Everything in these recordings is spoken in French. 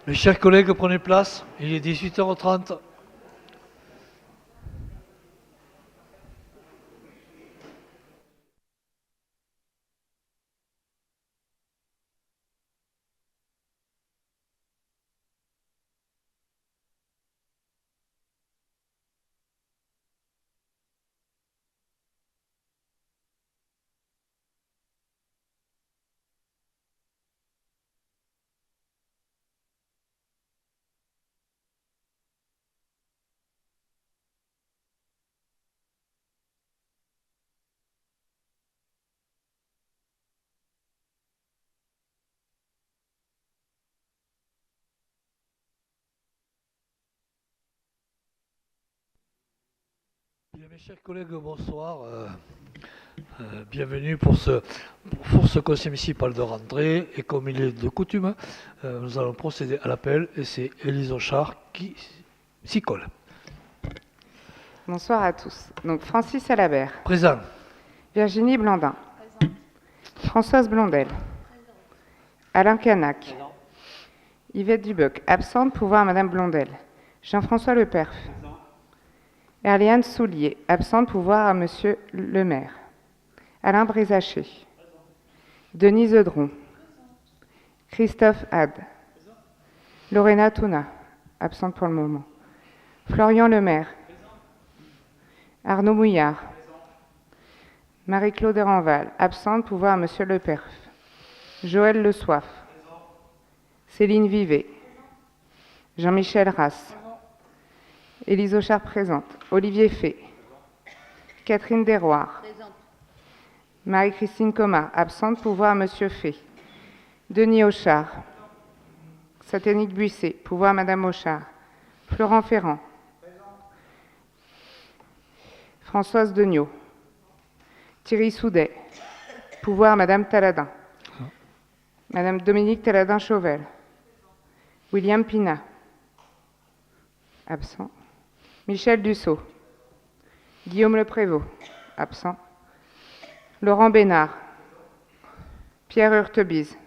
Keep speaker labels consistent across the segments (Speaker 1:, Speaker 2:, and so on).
Speaker 1: Mes chers collègues, prenez place. Il est 18h30. Bien, mes chers collègues, bonsoir. Bienvenue pour ce conseil municipal de rentrée. Et comme il est de coutume, nous allons procéder à l'appel. Et c'est Élise Auchard qui s'y colle.
Speaker 2: Bonsoir à tous. Donc Francis Alabert,
Speaker 1: Présent.
Speaker 2: Virginie Blandin, Françoise Blondel, Alain Canac, Yvette Dubuc, absente, pouvoir Madame Blondel, Jean-François Leperf, Erliane Soulier, absente, pouvoir à Monsieur le maire, Alain Brézaché, Denise Eudron, Christophe Had, Lorena Touna, absente pour le moment, Florian Lemaire, Arnaud Mouillard, Marie-Claude Ranval, absente, pouvoir à Monsieur Leperf, Joël Le Soif, Céline Vivet, Jean-Michel Rasse, Élise Auchard présente, Olivier Fay, Catherine Desroires, Marie-Christine Comard, absente, pouvoir à Monsieur Fay, Denis Auchard, Satanique Buisset, pouvoir à Madame Auchard, Florent Ferrand, Françoise Degnaud, Thierry Soudet, pouvoir à Madame Taladin, Madame Dominique Taladin-Chauvel, William Pina, absent, Michel Dussault, Guillaume Leprévost, absent, Laurent Bénard, Pierre Hurtebise,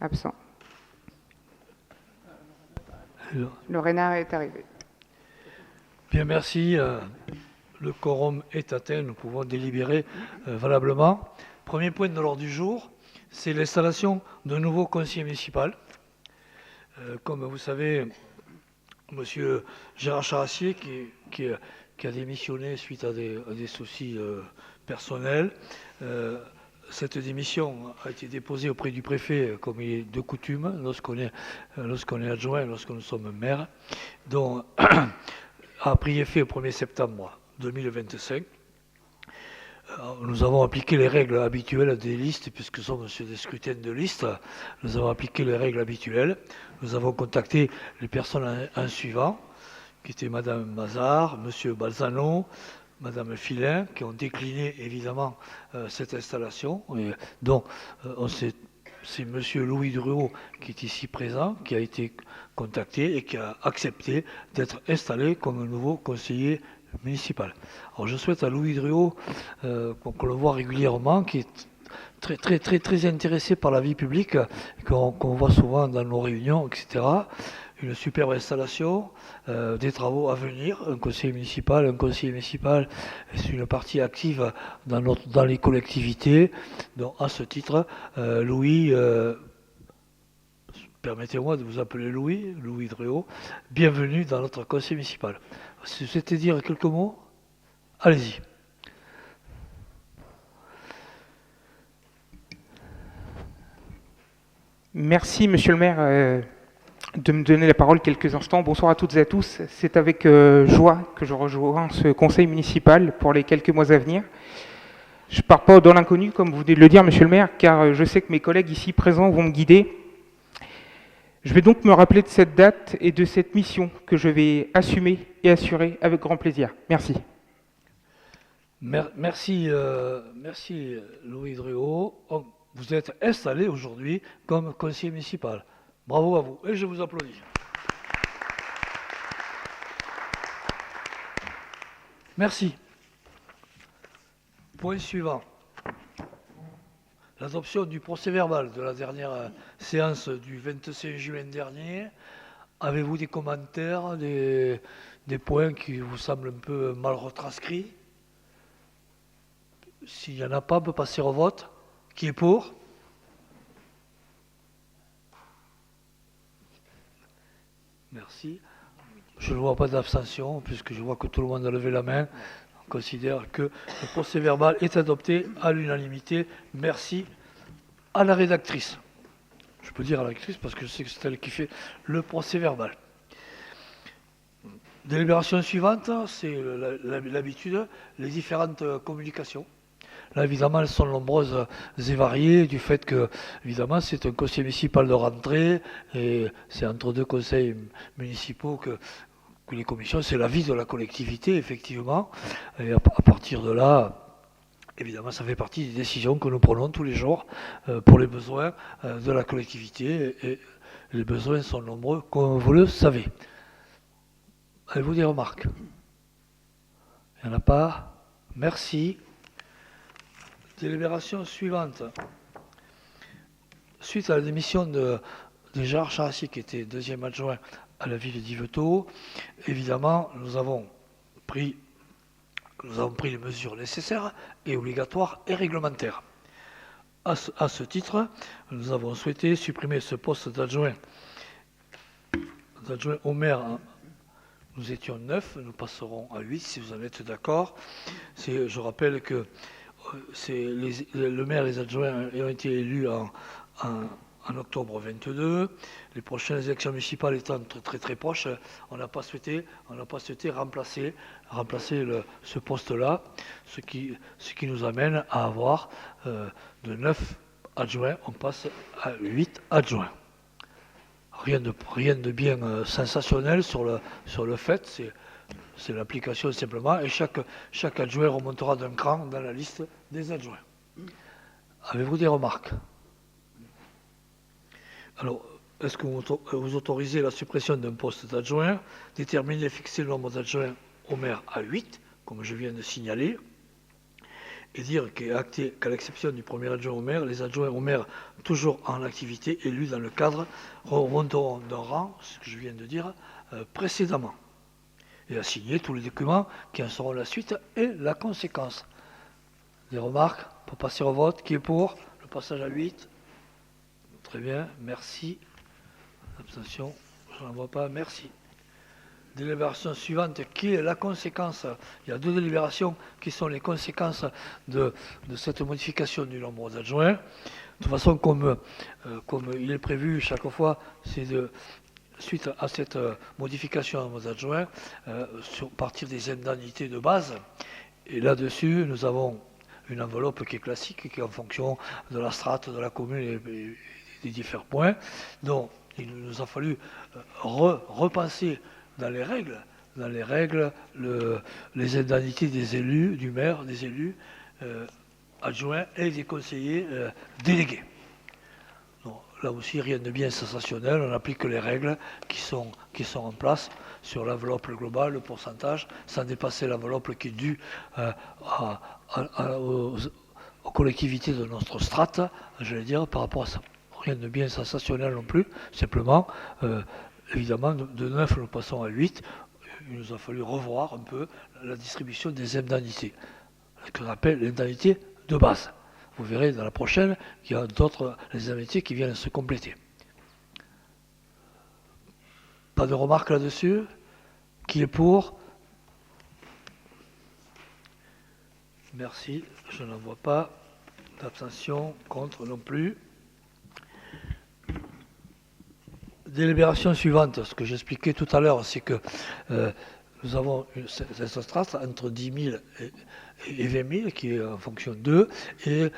Speaker 2: absent. Lorena est arrivée.
Speaker 1: Bien, merci. Le quorum est atteint. Nous pouvons délibérer valablement. Premier point de l'ordre du jour, c'est l'installation d'un nouveau conseiller municipal. Comme vous savez, Monsieur Gérard Charassier, qui a démissionné suite à des soucis personnels, cette démission a été déposée auprès du préfet, comme il est de coutume, lorsqu'on est adjoint, lorsque nous sommes maires, dont a pris effet au 1er septembre 2025. Nous avons appliqué les règles habituelles des listes, puisque nous sommes sur des scrutins de liste. Nous avons appliqué les règles habituelles. Nous avons contacté les personnes en suivant, qui étaient Madame Mazard, Monsieur Balzano, Madame Filin, qui ont décliné évidemment cette installation. Et donc, c'est Monsieur Louis Druot qui est ici présent, qui a été contacté et qui a accepté d'être installé comme nouveau conseiller municipal. Alors je souhaite à Louis Druot, qu'on le voit régulièrement, qui est très intéressé par la vie publique, qu'on voit souvent dans nos réunions, etc. Une superbe installation, des travaux à venir. Un conseiller municipal, c'est une partie active dans les collectivités. Donc à ce titre, Louis, permettez-moi de vous appeler Louis Druot, bienvenue dans notre conseil municipal. Si vous souhaitez dire quelques mots, allez-y.
Speaker 3: Merci, Monsieur le maire, de me donner la parole quelques instants. Bonsoir à toutes et à tous. C'est avec joie que je rejoins ce conseil municipal pour les quelques mois à venir. Je ne pars pas dans l'inconnu, comme vous venez de le dire, Monsieur le maire, car je sais que mes collègues ici présents vont me guider. Je vais donc me rappeler de cette date et de cette mission que je vais assumer et assurer avec grand plaisir. Merci.
Speaker 1: Merci Louis Druot. Vous êtes installé aujourd'hui comme conseiller municipal. Bravo à vous et je vous applaudis. Merci. Point suivant. L'adoption du procès-verbal de la dernière séance du 25 juin dernier. Avez-vous des commentaires, des points qui vous semblent un peu mal retranscrits? S'il n'y en a pas, on peut passer au vote. Qui est pour? Merci. Je ne vois pas d'abstention, puisque je vois que tout le monde a levé la main. On considère que le procès-verbal est adopté à l'unanimité. Merci à la rédactrice. Je peux dire à la rédactrice parce que je sais que c'est elle qui fait le procès-verbal. Délibération suivante, c'est l'habitude, les différentes communications. Là, évidemment, elles sont nombreuses et variées du fait que, évidemment, c'est un conseil municipal de rentrée et c'est entre deux conseils municipaux que les commissions, c'est l'avis de la collectivité, effectivement. Et à partir de là, évidemment, ça fait partie des décisions que nous prenons tous les jours pour les besoins de la collectivité et les besoins sont nombreux, comme vous le savez. Avez-vous des remarques? Il n'y en a pas? Merci. Délibération suivante. Suite à la démission de Gérard Charassi, qui était deuxième adjoint à la ville d'Yvetot, évidemment, nous avons pris les mesures nécessaires et obligatoires et réglementaires. À ce titre, nous avons souhaité supprimer ce poste d'adjoint au maire. Nous étions 9, nous passerons à 8 si vous en êtes d'accord. Je rappelle que le maire et les adjoints ont été élus en octobre 22. Les prochaines élections municipales étant très très proches, on n'a pas souhaité remplacer ce poste-là, ce qui nous amène à avoir de 9 adjoints, on passe à 8 adjoints. Rien de bien sensationnel sur le fait, c'est l'application simplement, et chaque adjoint remontera d'un cran dans la liste des adjoints. Avez-vous des remarques? Alors, est-ce que vous autorisez la suppression d'un poste d'adjoint, déterminer et fixer le nombre d'adjoints au maire à 8, comme je viens de signaler, et dire qu'à l'exception du premier adjoint au maire, les adjoints au maire toujours en activité, élus dans le cadre, remonteront d'un rang, ce que je viens de dire précédemment, et à signer tous les documents qui en seront la suite et la conséquence. Des remarques pour passer au vote? Qui est pour le passage à 8? Très bien, merci. Abstention, je n'en vois pas, merci. Délibération suivante, qui est la conséquence? Il y a deux délibérations qui sont les conséquences de cette modification du nombre d'adjoints. De toute façon, comme il est prévu chaque fois, c'est suite à cette modification du nombre d'adjoints, sur partir des indemnités de base. Et là-dessus, nous avons une enveloppe qui est classique, qui est en fonction de la strate de la commune et des différents points. Donc, il nous a fallu repenser dans les règles, les indemnités des élus, du maire, des élus adjoints et des conseillers délégués. Donc, là aussi, rien de bien sensationnel, on applique les règles qui sont en place sur l'enveloppe globale, le pourcentage, sans dépasser l'enveloppe qui est due aux collectivités de notre strate, j'allais dire, par rapport à ça. Rien de bien sensationnel non plus, simplement, évidemment, de 9, nous passons à 8. Il nous a fallu revoir un peu la distribution des indemnités, ce qu'on appelle l'indemnité de base. Vous verrez dans la prochaine qu'il y a d'autres indemnités qui viennent se compléter. Pas de remarques là-dessus? Qui est pour? Merci, je n'en vois pas. D'abstention, contre non plus. Délibération suivante, ce que j'expliquais tout à l'heure, c'est que nous avons cette strate entre 10 000 et 20 000 qui est en fonction d'eux, et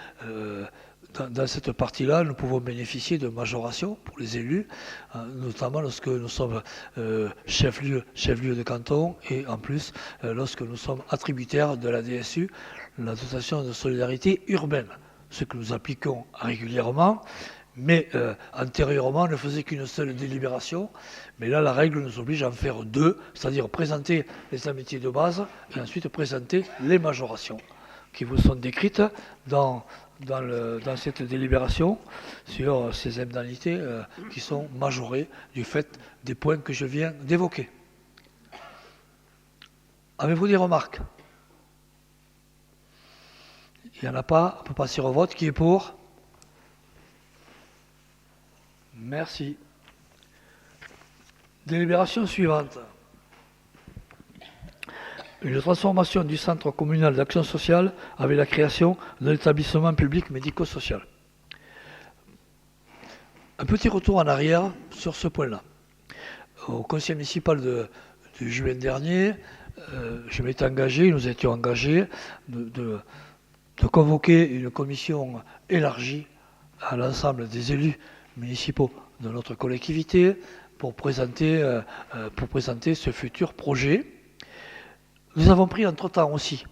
Speaker 1: dans cette partie-là, nous pouvons bénéficier de majorations pour les élus, notamment lorsque nous sommes chef-lieu de canton, et en plus lorsque nous sommes attributaires de la DSU, la dotation de solidarité urbaine, ce que nous appliquons régulièrement. Mais antérieurement, on ne faisait qu'une seule délibération. Mais là, la règle nous oblige à en faire deux, c'est-à-dire présenter les indemnités de base et ensuite présenter les majorations qui vous sont décrites dans cette délibération sur ces indemnités qui sont majorées du fait des points que je viens d'évoquer. Avez-vous des remarques? Il n'y en a pas, on peut passer au vote. Qui est pour? Merci. Délibération suivante. Une transformation du centre communal d'action sociale avec la création d'un établissement public médico-social. Un petit retour en arrière sur ce point-là. Au conseil municipal de juin dernier, je m'étais engagé, nous étions engagés de convoquer une commission élargie à l'ensemble des élus municipaux de notre collectivité pour présenter ce futur projet. Nous avons pris entre-temps aussi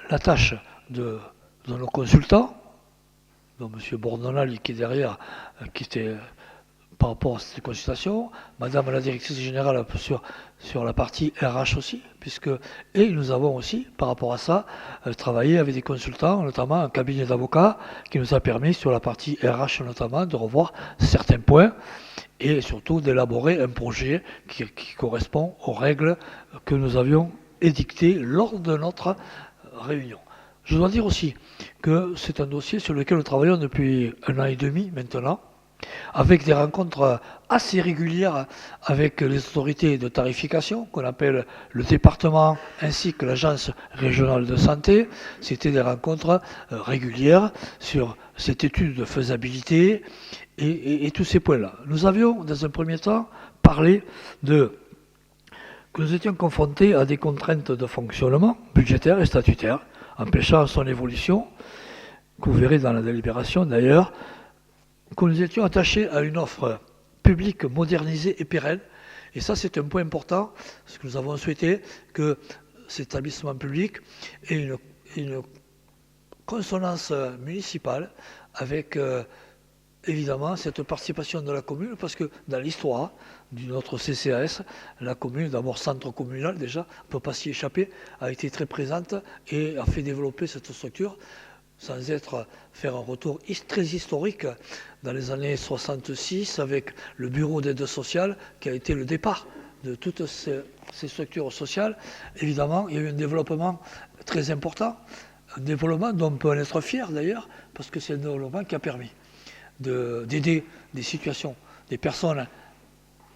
Speaker 1: la tâche de nos consultants, dont M. Bourdonnal qui est derrière, qui était par rapport à cette consultation, Madame la directrice générale sur la partie RH aussi, et nous avons aussi, par rapport à ça, travaillé avec des consultants, notamment un cabinet d'avocats, qui nous a permis sur la partie RH notamment de revoir certains points et surtout d'élaborer un projet qui correspond aux règles que nous avions édictées lors de notre réunion. Je dois dire aussi que c'est un dossier sur lequel nous travaillons depuis 1 an et demi maintenant, avec des rencontres assez régulières avec les autorités de tarification, qu'on appelle le département, ainsi que l'agence régionale de santé. C'était des rencontres régulières sur cette étude de faisabilité et tous ces points-là. Nous avions, dans un premier temps, parlé que nous étions confrontés à des contraintes de fonctionnement budgétaires et statutaires, empêchant son évolution, que vous verrez dans la délibération d'ailleurs, que nous étions attachés à une offre publique modernisée et pérenne. Et ça, c'est un point important, parce que nous avons souhaité que cet établissement public ait une consonance municipale avec, évidemment, cette participation de la commune, parce que dans l'histoire de notre CCAS, la commune, d'abord centre communal déjà, on ne peut pas s'y échapper, a été très présente et a fait développer cette structure, sans faire un retour très historique dans les années 66 avec le bureau d'aide sociale qui a été le départ de toutes ces structures sociales. Évidemment, il y a eu un développement très important, un développement dont on peut en être fier d'ailleurs, parce que c'est un développement qui a permis d'aider des situations, des personnes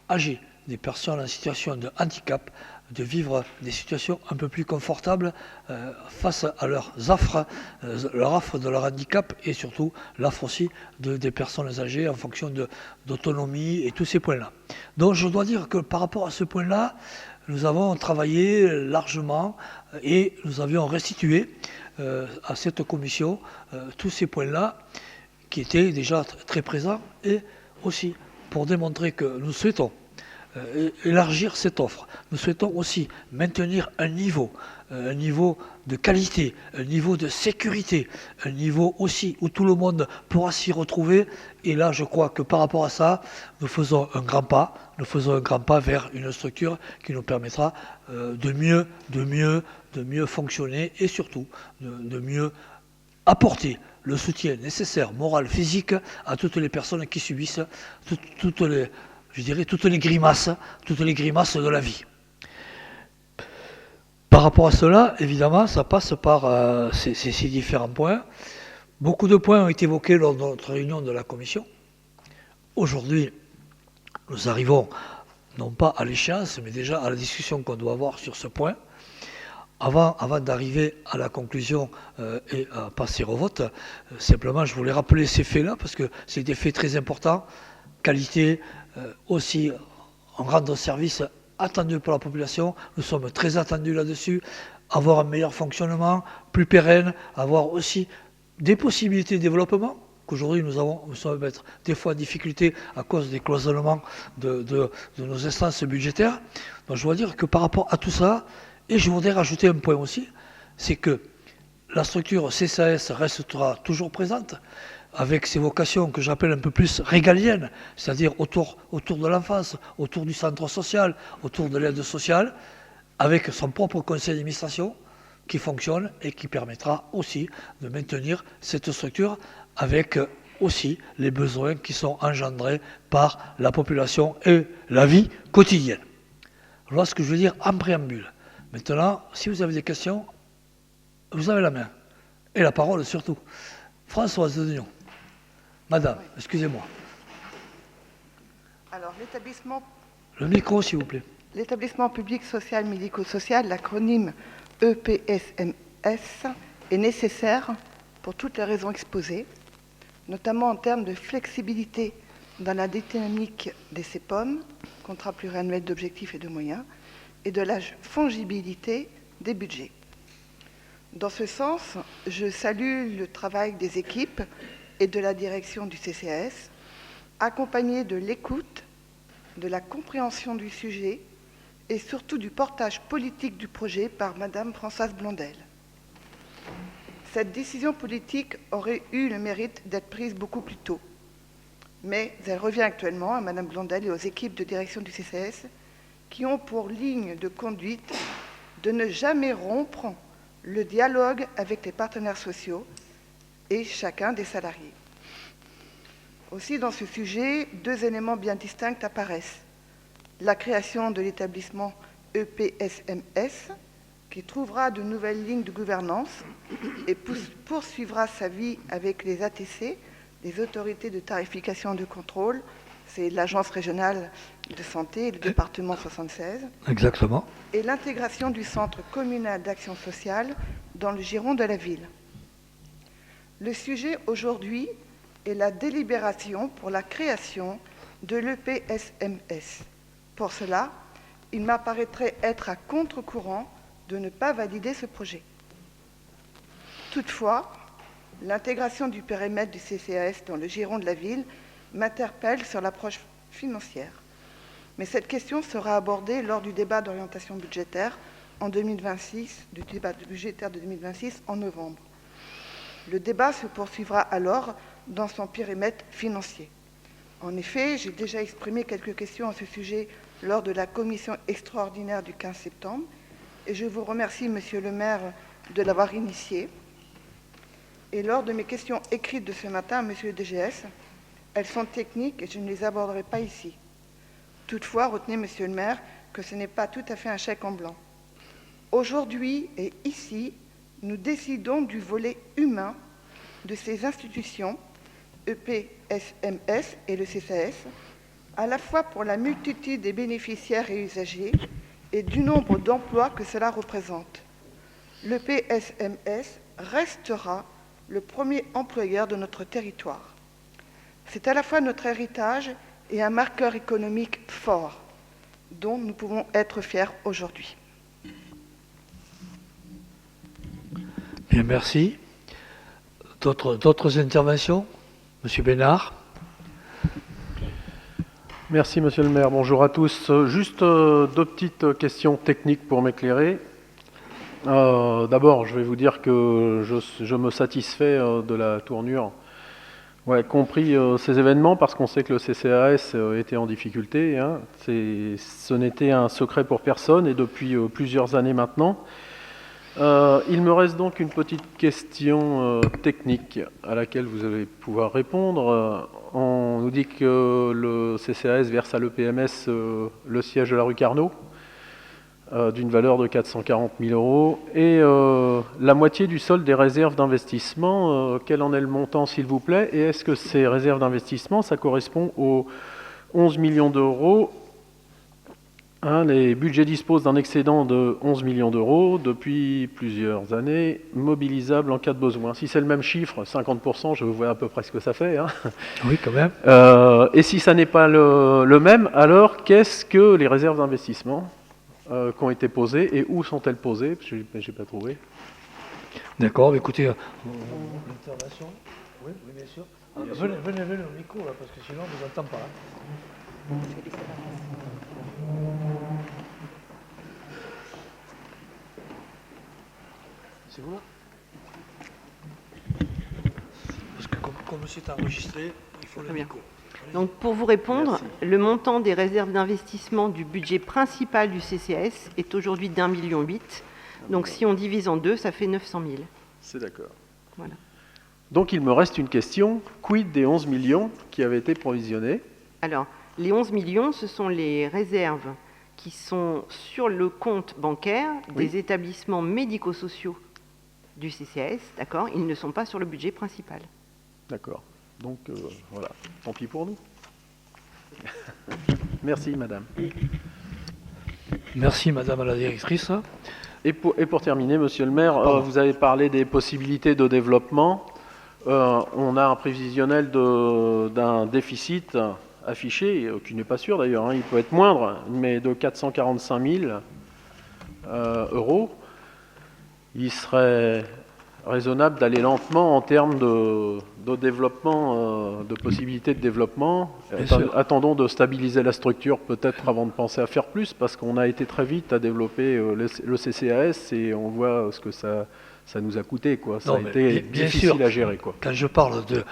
Speaker 1: âgées, des personnes en situation de handicap, de vivre des situations un peu plus confortables face à leurs affres, leur affre de leur handicap et surtout l'affre aussi des personnes âgées en fonction d'autonomie et tous ces points-là. Donc je dois dire que par rapport à ce point-là, nous avons travaillé largement et nous avions restitué à cette commission tous ces points-là qui étaient déjà très présents et aussi pour démontrer que nous souhaitons élargir cette offre. Nous souhaitons aussi maintenir un niveau de qualité, un niveau de sécurité, un niveau aussi où tout le monde pourra s'y retrouver. Et là, je crois que par rapport à ça, nous faisons un grand pas vers une structure qui nous permettra de mieux fonctionner et surtout de mieux apporter le soutien nécessaire, moral, physique, à toutes les personnes qui subissent toutes les grimaces de la vie. Par rapport à cela, évidemment, ça passe par ces différents points. Beaucoup de points ont été évoqués lors de notre réunion de la commission. Aujourd'hui, nous arrivons non pas à l'échéance, mais déjà à la discussion qu'on doit avoir sur ce point. Avant d'arriver à la conclusion et à passer au vote, simplement je voulais rappeler ces faits-là, parce que c'est des faits très importants. Qualité, aussi en rendre service attendu par la population. Nous sommes très attendus là-dessus. Avoir un meilleur fonctionnement, plus pérenne, avoir aussi des possibilités de développement, qu'aujourd'hui nous sommes des fois en difficulté à cause des cloisonnements de nos instances budgétaires. Donc je dois dire que par rapport à tout ça, et je voudrais rajouter un point aussi, c'est que la structure CCAS restera toujours présente, avec ses vocations que j'appelle un peu plus régaliennes, c'est-à-dire autour de l'enfance, autour du centre social, autour de l'aide sociale, avec son propre conseil d'administration, qui fonctionne et qui permettra aussi de maintenir cette structure avec aussi les besoins qui sont engendrés par la population et la vie quotidienne. Voilà ce que je veux dire en préambule. Maintenant, si vous avez des questions, vous avez la main. Et la parole surtout. Françoise de Dion. Madame, excusez-moi.
Speaker 4: Alors,
Speaker 1: Le micro, s'il vous plaît.
Speaker 4: l'établissement public social médico-social, l'acronyme EPSMS, est nécessaire pour toutes les raisons exposées, notamment en termes de flexibilité dans la dynamique des CEPOM, contrat pluriannuel d'objectifs et de moyens, et de la fongibilité des budgets. Dans ce sens, je salue le travail des équipes et de la direction du CCAS, accompagné de l'écoute, de la compréhension du sujet et surtout du portage politique du projet par Madame Françoise Blondel. Cette décision politique aurait eu le mérite d'être prise beaucoup plus tôt, mais elle revient actuellement à Madame Blondel et aux équipes de direction du CCAS qui ont pour ligne de conduite de ne jamais rompre le dialogue avec les partenaires sociaux et chacun des salariés. Aussi, dans ce sujet, deux éléments bien distincts apparaissent. La création de l'établissement EPSMS, qui trouvera de nouvelles lignes de gouvernance et poursuivra sa vie avec les ATC, les autorités de tarification et de contrôle, c'est l'Agence régionale de santé et le département 76.
Speaker 1: Exactement.
Speaker 4: Et l'intégration du Centre communal d'action sociale dans le giron de la ville. Le sujet aujourd'hui est la délibération pour la création de l'EPSMS. Pour cela, il m'apparaîtrait être à contre-courant de ne pas valider ce projet. Toutefois, l'intégration du périmètre du CCAS dans le giron de la ville m'interpelle sur l'approche financière. Mais cette question sera abordée lors du débat d'orientation budgétaire en 2026, du débat budgétaire de 2026 en novembre. Le débat se poursuivra alors dans son périmètre financier. En effet, j'ai déjà exprimé quelques questions à ce sujet lors de la commission extraordinaire du 15 septembre et je vous remercie, Monsieur le maire, de l'avoir initiée. Et lors de mes questions écrites de ce matin à Monsieur le DGS, elles sont techniques et je ne les aborderai pas ici. Toutefois, retenez, Monsieur le maire, que ce n'est pas tout à fait un chèque en blanc. Aujourd'hui et ici, nous décidons du volet humain de ces institutions, EPSMS et le CCAS, à la fois pour la multitude des bénéficiaires et usagers et du nombre d'emplois que cela représente. L'EPSMS restera le premier employeur de notre territoire. C'est à la fois notre héritage et un marqueur économique fort, dont nous pouvons être fiers aujourd'hui.
Speaker 1: Bien, merci. D'autres interventions? Monsieur Bénard.
Speaker 5: Merci, monsieur le maire. Bonjour à tous. Juste deux petites questions techniques pour m'éclairer. D'abord, je vais vous dire que je me satisfais de la tournure, compris ces événements, parce qu'on sait que le CCAS était en difficulté. Hein. Ce n'était un secret pour personne, et depuis plusieurs années maintenant. Il me reste donc une petite question technique à laquelle vous allez pouvoir répondre. On nous dit que le CCAS verse à l'EPMS le siège de la rue Carnot, d'une valeur de 440 000 € et la moitié du solde des réserves d'investissement. Quel en est le montant, s'il vous plaît? Et est-ce que ces réserves d'investissement, ça correspond aux 11 millions d'euros? Les budgets disposent d'un excédent de 11 millions d'euros depuis plusieurs années, mobilisables en cas de besoin. Si c'est le même chiffre, 50%, je vois à peu près ce que ça fait. Hein.
Speaker 1: Oui, quand même.
Speaker 5: Et si ça n'est pas le même, alors qu'est-ce que les réserves d'investissement qui ont été posées et où sont-elles posées? Je n'ai pas trouvé.
Speaker 1: D'accord, écoutez, l'intervention. Oui, bien sûr. Venez au micro, là, parce que sinon, on ne vous entend pas. Hein. C'est vous là? Parce que comme c'est enregistré, il faut le micro.
Speaker 6: Donc, pour vous répondre, merci. Le montant des réserves d'investissement du budget principal du CCAS est aujourd'hui d'1,8 million, Donc si on divise en deux, ça fait 900 000.
Speaker 5: C'est d'accord.
Speaker 6: Voilà.
Speaker 5: Donc il me reste une question. Quid des 11 millions qui avaient été provisionnés?
Speaker 6: Alors, les 11 millions, ce sont les réserves qui sont sur le compte bancaire
Speaker 5: Oui.
Speaker 6: des établissements médico-sociaux du CCAS, d'accord? Ils ne sont pas sur le budget principal.
Speaker 5: D'accord. Donc voilà, tant pis pour nous. Merci madame.
Speaker 1: Merci Madame la directrice.
Speaker 5: Et pour terminer, monsieur le maire, vous avez parlé des possibilités de développement. On a un prévisionnel d'un déficit affiché, qui n'est pas sûr d'ailleurs, hein, il peut être moindre, mais de 445 000 euros. Il serait raisonnable d'aller lentement en termes de développement, de possibilités de développement.
Speaker 1: Bien sûr.
Speaker 5: Attendons de stabiliser la structure peut-être avant de penser à faire plus, parce qu'on a été très vite à développer le CCAS et on voit ce que ça nous a coûté, quoi. Ça
Speaker 1: Non,
Speaker 5: a
Speaker 1: mais
Speaker 5: été
Speaker 1: bien
Speaker 5: difficile
Speaker 1: sûr.
Speaker 5: à gérer, quoi.
Speaker 1: Quand je parle de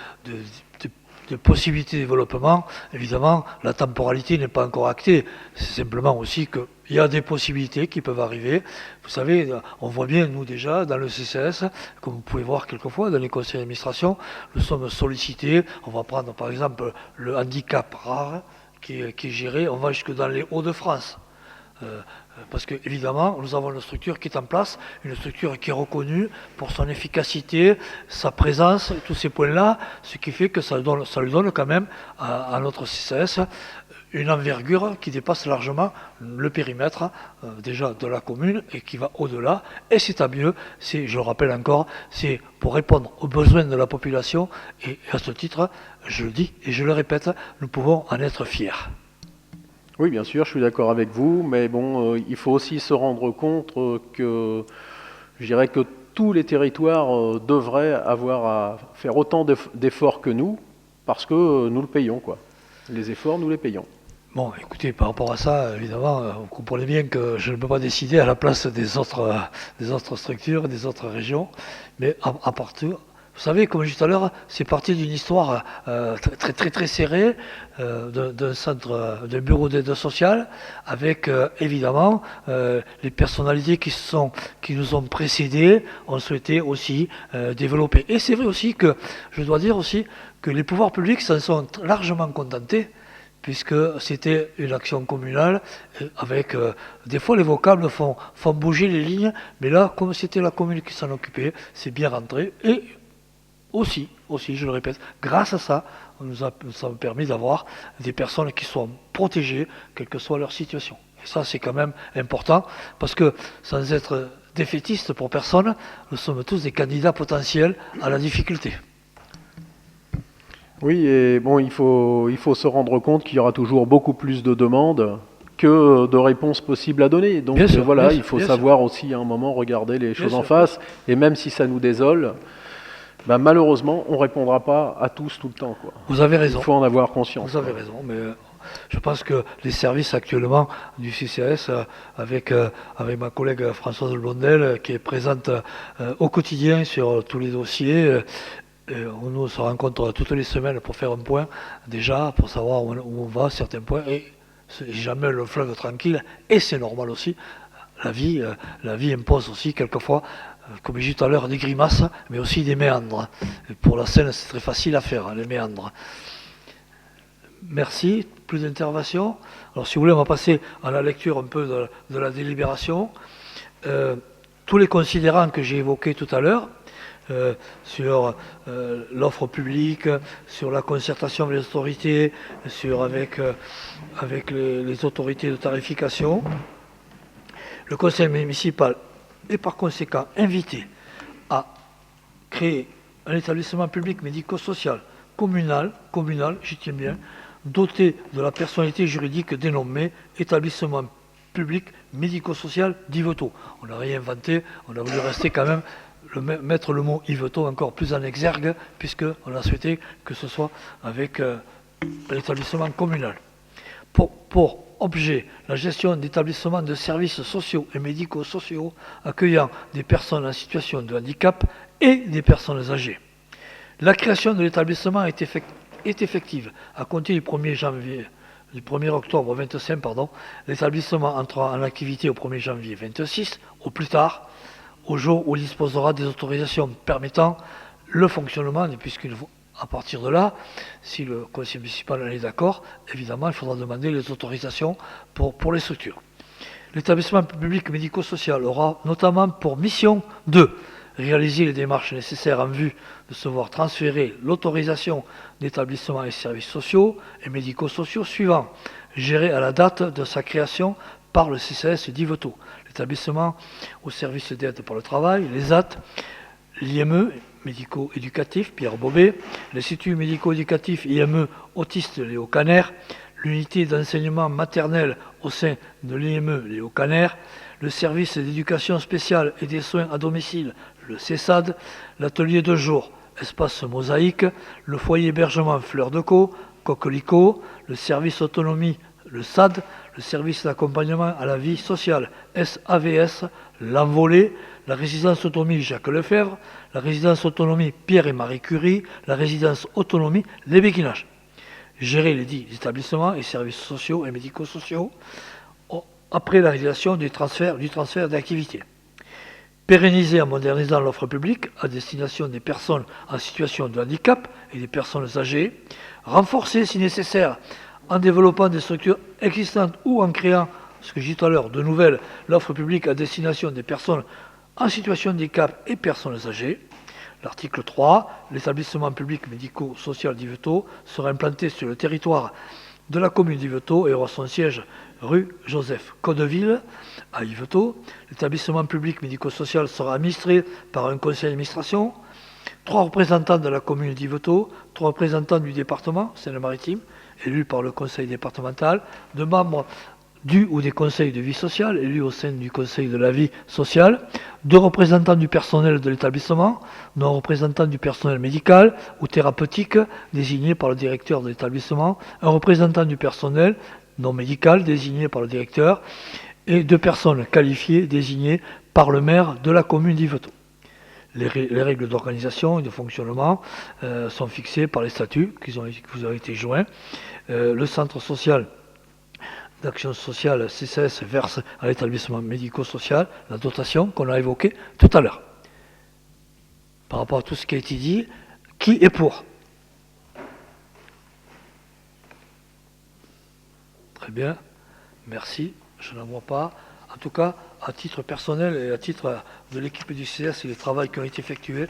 Speaker 1: possibilités de développement, évidemment, la temporalité n'est pas encore actée. C'est simplement aussi qu'il y a des possibilités qui peuvent arriver. Vous savez, on voit bien, nous déjà, dans le CCS, comme vous pouvez voir quelquefois dans les conseils d'administration, nous sommes sollicités. On va prendre par exemple le handicap rare qui est géré, on va jusque dans les Hauts-de-France. Parce que évidemment, nous avons une structure qui est en place, une structure qui est reconnue pour son efficacité, sa présence, tous ces points-là, ce qui fait que ça lui donne quand même à notre CCS une envergure qui dépasse largement le périmètre déjà de la commune et qui va au-delà. Et c'est à mieux, je le rappelle encore, c'est pour répondre aux besoins de la population et à ce titre, je le dis et je le répète, nous pouvons en être fiers.
Speaker 5: Oui, bien sûr, je suis d'accord avec vous, mais bon, il faut aussi se rendre compte que, je dirais que tous les territoires devraient avoir à faire autant d'efforts que nous, parce que nous le payons, quoi. Les efforts, nous les payons.
Speaker 1: Bon, écoutez, par rapport à ça, évidemment, vous comprenez bien que je ne peux pas décider à la place des autres structures, des autres régions, mais à partir... Vous savez, comme je disais tout à l'heure, c'est parti d'une histoire très serrée d'un bureau d'aide sociale avec évidemment les personnalités qui nous ont précédés ont souhaité aussi développer. Et c'est vrai aussi que, je dois dire aussi, que les pouvoirs publics s'en sont largement contentés puisque c'était une action communale avec des fois les vocables font bouger les lignes, mais là, comme c'était la commune qui s'en occupait, c'est bien rentré et aussi, je le répète, grâce à ça, nous a permis d'avoir des personnes qui sont protégées, quelle que soit leur situation. Et ça, c'est quand même important, parce que sans être défaitiste pour personne, nous sommes tous des candidats potentiels à la difficulté.
Speaker 5: Oui, et bon, il faut se rendre compte qu'il y aura toujours beaucoup plus de demandes que de réponses possibles à donner. Donc voilà, il faut savoir aussi à un moment regarder les choses en face, et même si ça nous désole, ben, malheureusement, on ne répondra pas à tous tout le temps, quoi.
Speaker 1: Vous avez raison.
Speaker 5: Il faut en avoir conscience.
Speaker 1: Vous avez raison, mais je pense que les services actuellement du CCAS, avec ma collègue Françoise Blondel, qui est présente au quotidien sur tous les dossiers, on se rencontre toutes les semaines pour faire un point, déjà, pour savoir où on va, certains points, et c'est jamais le fleuve tranquille, et c'est normal aussi. La vie impose aussi quelquefois, comme je disais tout à l'heure, des grimaces, mais aussi des méandres. Et pour la scène, c'est très facile à faire, les méandres. Merci. Plus d'interventions. Alors, si vous voulez, on va passer à la lecture un peu de la délibération. Tous les considérants que j'ai évoqués tout à l'heure, sur l'offre publique, sur la concertation avec les autorités, avec les autorités de tarification, le conseil municipal est par conséquent invité à créer un établissement public médico-social communal, j'y tiens bien, doté de la personnalité juridique dénommée établissement public médico-social d'Yvetot. On n'a rien inventé, on a voulu rester quand même, mettre le mot Yvetot encore plus en exergue, puisqu'on a souhaité que ce soit avec l'établissement communal. Pour objet, la gestion d'établissements de services sociaux et médico-sociaux accueillant des personnes en situation de handicap et des personnes âgées. La création de l'établissement est effective à compter du 1er janvier du 1er octobre 25, l'établissement entrera en activité au 1er janvier 26, au plus tard, au jour où il disposera des autorisations permettant le fonctionnement, et à partir de là, si le conseil municipal en est d'accord, évidemment, il faudra demander les autorisations pour les structures. L'établissement public médico-social aura notamment pour mission de réaliser les démarches nécessaires en vue de se voir transférer l'autorisation d'établissements et services sociaux et médico-sociaux suivants, gérés à la date de sa création par le CCAS d'Yvetot, l'établissement au service d'aide par le travail, l'ESAT, l'IME médico-éducatif Pierre Bobet, l'Institut médico-éducatif IME autiste Léo Caner, l'unité d'enseignement maternel au sein de l'IME Léo Caner, le service d'éducation spéciale et des soins à domicile, le CESAD, l'atelier de jour, espace mosaïque, le foyer hébergement Fleur de Co, Coquelicot, le service autonomie, le SAD, le service d'accompagnement à la vie sociale, SAVS, l'Envolée, la résidence autonomie Jacques Lefebvre, la résidence autonomie Pierre et Marie Curie, la résidence autonomie Les Béquinages. Gérer les dits établissements et services sociaux et médico-sociaux après la réalisation du transfert d'activité. Pérenniser en modernisant l'offre publique à destination des personnes en situation de handicap et des personnes âgées. Renforcer, si nécessaire, en développant des structures existantes ou en créant, ce que j'ai dit tout à l'heure, de nouvelles, l'offre publique à destination des personnes en situation de handicap et personnes âgées. L'article 3, l'établissement public médico-social d'Yvetot sera implanté sur le territoire de la commune d'Yvetot et aura son siège rue Joseph Codeville à Yvetot. L'établissement public médico-social sera administré par un conseil d'administration, 3 représentants de la commune d'Yvetot, 3 représentants du département, Seine-Maritime, élus par le conseil départemental, 2 membres du ou des conseils de vie sociale, élus au sein du conseil de la vie sociale, 2 représentants du personnel de l'établissement, 1 représentant du personnel médical ou thérapeutique désigné par le directeur de l'établissement, 1 représentant du personnel non médical désigné par le directeur et 2 personnes qualifiées désignées par le maire de la commune d'Yvetot. Les règles d'organisation et de fonctionnement sont fixées par les statuts qui vous ont été joints. Le centre social d'action sociale CCS verse à l'établissement médico-social la dotation qu'on a évoquée tout à l'heure. Par rapport à tout ce qui a été dit, qui est pour? Très bien, merci, je n'en vois pas. En tout cas, à titre personnel et à titre de l'équipe du CCS et les travaux qui ont été effectués,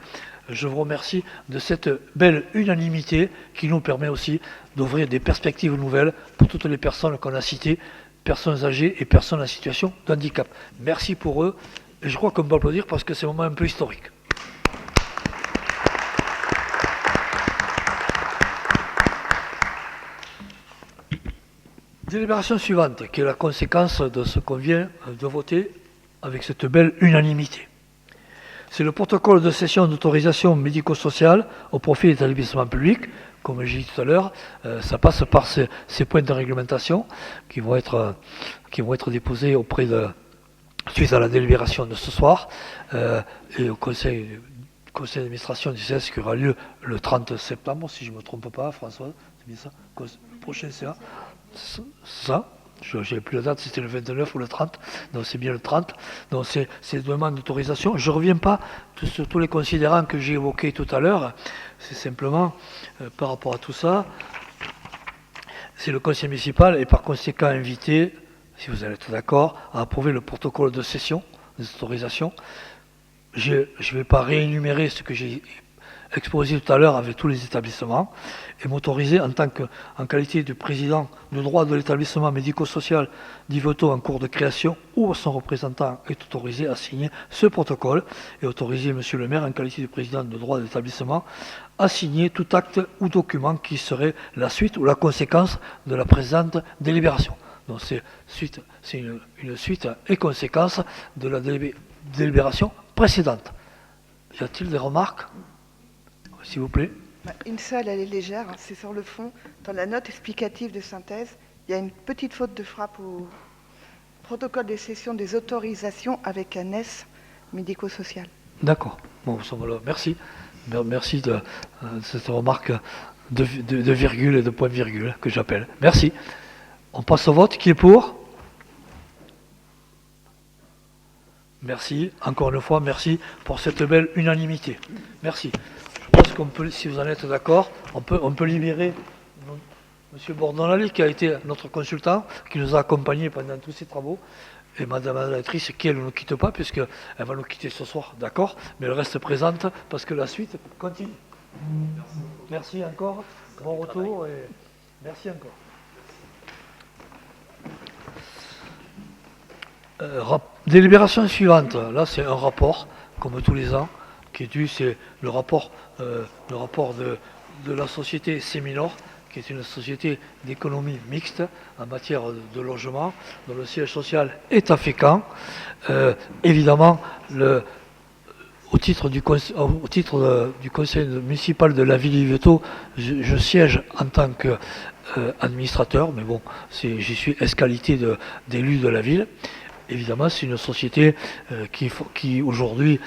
Speaker 1: je vous remercie de cette belle unanimité qui nous permet aussi d'ouvrir des perspectives nouvelles pour toutes les personnes qu'on a citées, personnes âgées et personnes en situation de handicap. Merci pour eux et je crois qu'on peut applaudir parce que c'est un moment un peu historique. Délibération suivante, qui est la conséquence de ce qu'on vient de voter avec cette belle unanimité. C'est le protocole de cession d'autorisation médico-sociale au profit des établissements publics. Comme j'ai dit tout à l'heure, ça passe par ces points de réglementation qui vont être déposés suite à la délibération de ce soir et au conseil d'administration du CES qui aura lieu le 30 septembre, si je ne me trompe pas, François, c'est bien ça, prochain CA. Ça, je n'avais plus la date, c'était le 29 ou le 30, donc c'est bien le 30. Donc c'est une demande d'autorisation. Je ne reviens pas sur tous les considérants que j'ai évoqués tout à l'heure, c'est simplement par rapport à tout ça, c'est le conseil municipal et par conséquent invité, si vous allez être d'accord, à approuver le protocole de cession des autorisations. Je ne vais pas réénumérer ce que j'ai exposé tout à l'heure avec tous les établissements et m'autoriser en qualité de président de droit de l'établissement médico-social d'Yvetot en cours de création ou son représentant est autorisé à signer ce protocole et autoriser monsieur le maire en qualité de président de droit de l'établissement à signer tout acte ou document qui serait la suite ou la conséquence de la présente délibération. Donc c'est une suite et conséquence de la délibération précédente. Y a-t-il des remarques ? S'il vous plaît.
Speaker 4: Une seule, elle est légère, hein, c'est sur le fond. Dans la note explicative de synthèse, il y a une petite faute de frappe au protocole de cession des autorisations avec un S médico-social.
Speaker 1: D'accord. Bon, merci. Merci de cette remarque de virgule et de point-virgule que j'appelle. Merci. On passe au vote. Qui est pour? Merci. Encore une fois, merci pour cette belle unanimité. Merci. Je pense qu'on peut, si vous en êtes d'accord, on peut libérer M. Bordonali, qui a été notre consultant, qui nous a accompagnés pendant tous ces travaux, et Madame la directrice, qui elle ne nous quitte pas, puisqu'elle va nous quitter ce soir, d'accord, mais elle reste présente, parce que la suite continue. Merci encore, bon retour, et merci encore. Délibération suivante, là c'est un rapport, comme tous les ans, qui est dû, c'est le rapport de la société Séminor, qui est une société d'économie mixte en matière de logement, dont le siège social est à Fécamp. Évidemment, au titre du conseil municipal de la ville d'Yvetot, je siège en tant qu'administrateur, mais bon, j'y suis escalité d'élu de la ville. Évidemment, c'est une société qui aujourd'hui,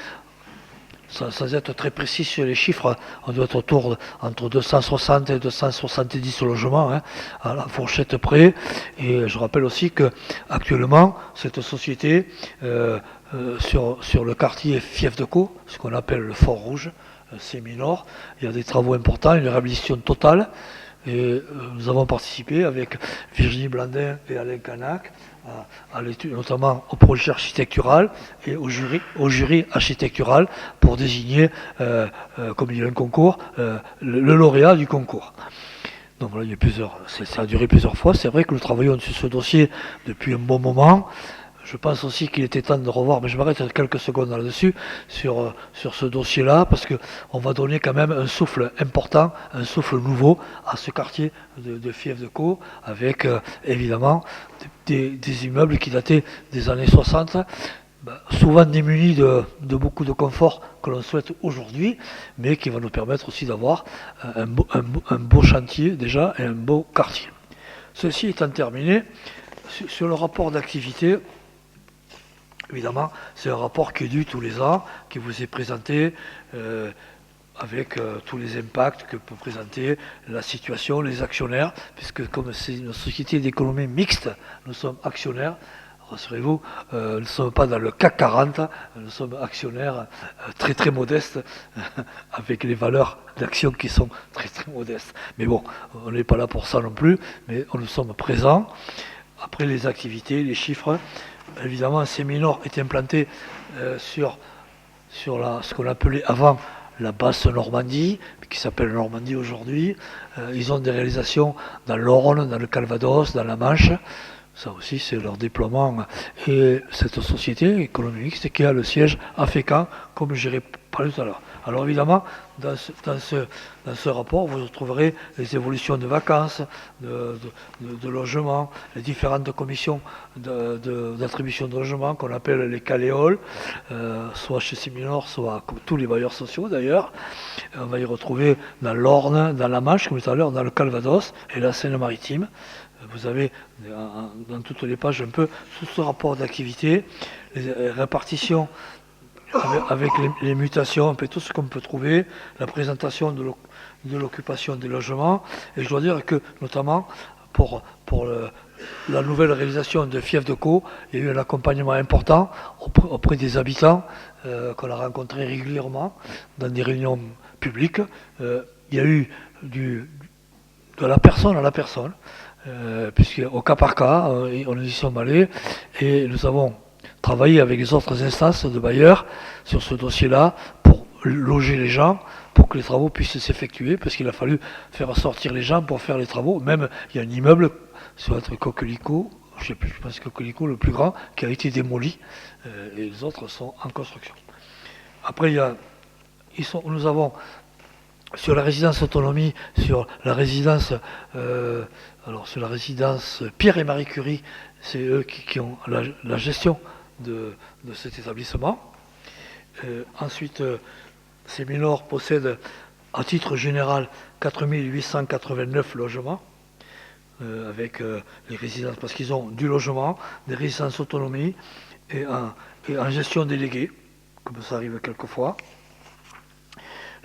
Speaker 1: sans être très précis sur les chiffres, on doit être entre 260 et 270 logements, hein, à la fourchette près. Et je rappelle aussi que actuellement, cette société, sur le quartier Fief de Caux, ce qu'on appelle le Fort Rouge, Séminor, il y a des travaux importants, une réhabilitation totale. Et nous avons participé avec Virginie Blandin et Alain Canac à l'étude, notamment au projet architectural et au jury architectural pour désigner, comme il y a un concours, le lauréat du concours. Donc voilà, ça a duré plusieurs fois. C'est vrai que nous travaillons sur ce dossier depuis un bon moment. Je pense aussi qu'il était temps de revoir, mais je m'arrête quelques secondes là-dessus, sur ce dossier-là, parce qu'on va donner quand même un souffle important, un souffle nouveau à ce quartier de Fief de Caux, avec évidemment des immeubles qui dataient des années 60, souvent démunis de beaucoup de confort que l'on souhaite aujourd'hui, mais qui va nous permettre aussi d'avoir un beau chantier déjà et un beau quartier. Ceci étant terminé, sur le rapport d'activité, évidemment, c'est un rapport qui est dû tous les ans, qui vous est présenté avec tous les impacts que peut présenter la situation, les actionnaires, puisque comme c'est une société d'économie mixte, nous sommes actionnaires. Rassurez-vous, nous ne sommes pas dans le CAC 40, nous sommes actionnaires très très modestes, avec les valeurs d'actions qui sont très très modestes. Mais bon, on n'est pas là pour ça non plus, mais nous sommes présents. Après les activités, les chiffres, évidemment, Séminor est implanté sur ce qu'on appelait avant la basse Normandie, qui s'appelle Normandie aujourd'hui. Ils ont des réalisations dans l'Orne, dans le Calvados, dans la Manche. Ça aussi, c'est leur déploiement. Et cette société économique, qui a le siège à Fécamp, comme j'ai parlé tout à l'heure. Alors évidemment, dans ce rapport, vous retrouverez les évolutions de vacances, de logement, les différentes commissions d'attribution de logement qu'on appelle les caléoles, soit chez Séminor, soit comme tous les bailleurs sociaux d'ailleurs. On va y retrouver dans l'Orne, dans la Manche, comme tout à l'heure, dans le Calvados et la Seine-Maritime. Vous avez dans toutes les pages un peu tout ce rapport d'activité, les répartitions avec les mutations, un peu tout ce qu'on peut trouver, la présentation de l'occupation des logements. Et je dois dire que, notamment, pour la nouvelle réalisation de Fief de Caux, il y a eu un accompagnement important auprès des habitants qu'on a rencontrés régulièrement dans des réunions publiques. Il y a eu de la personne à la personne, puisqu'au cas par cas, on y sommes allés et nous avons travaillé avec les autres instances de bailleurs sur ce dossier-là pour loger les gens, pour que les travaux puissent s'effectuer, parce qu'il a fallu faire sortir les gens pour faire les travaux. Même, il y a un immeuble, sur notre Coquelicot, je sais plus, je pense que Coquelicot, le plus grand, qui a été démoli, et les autres sont en construction. Après, nous avons, sur la résidence autonomie, sur la résidence Pierre et Marie Curie, c'est eux qui ont la gestion de cet établissement. Ensuite, Séminor possède à titre général 4889 logements, avec les résidences, parce qu'ils ont du logement, des résidences autonomie et en gestion déléguée, comme ça arrive quelquefois.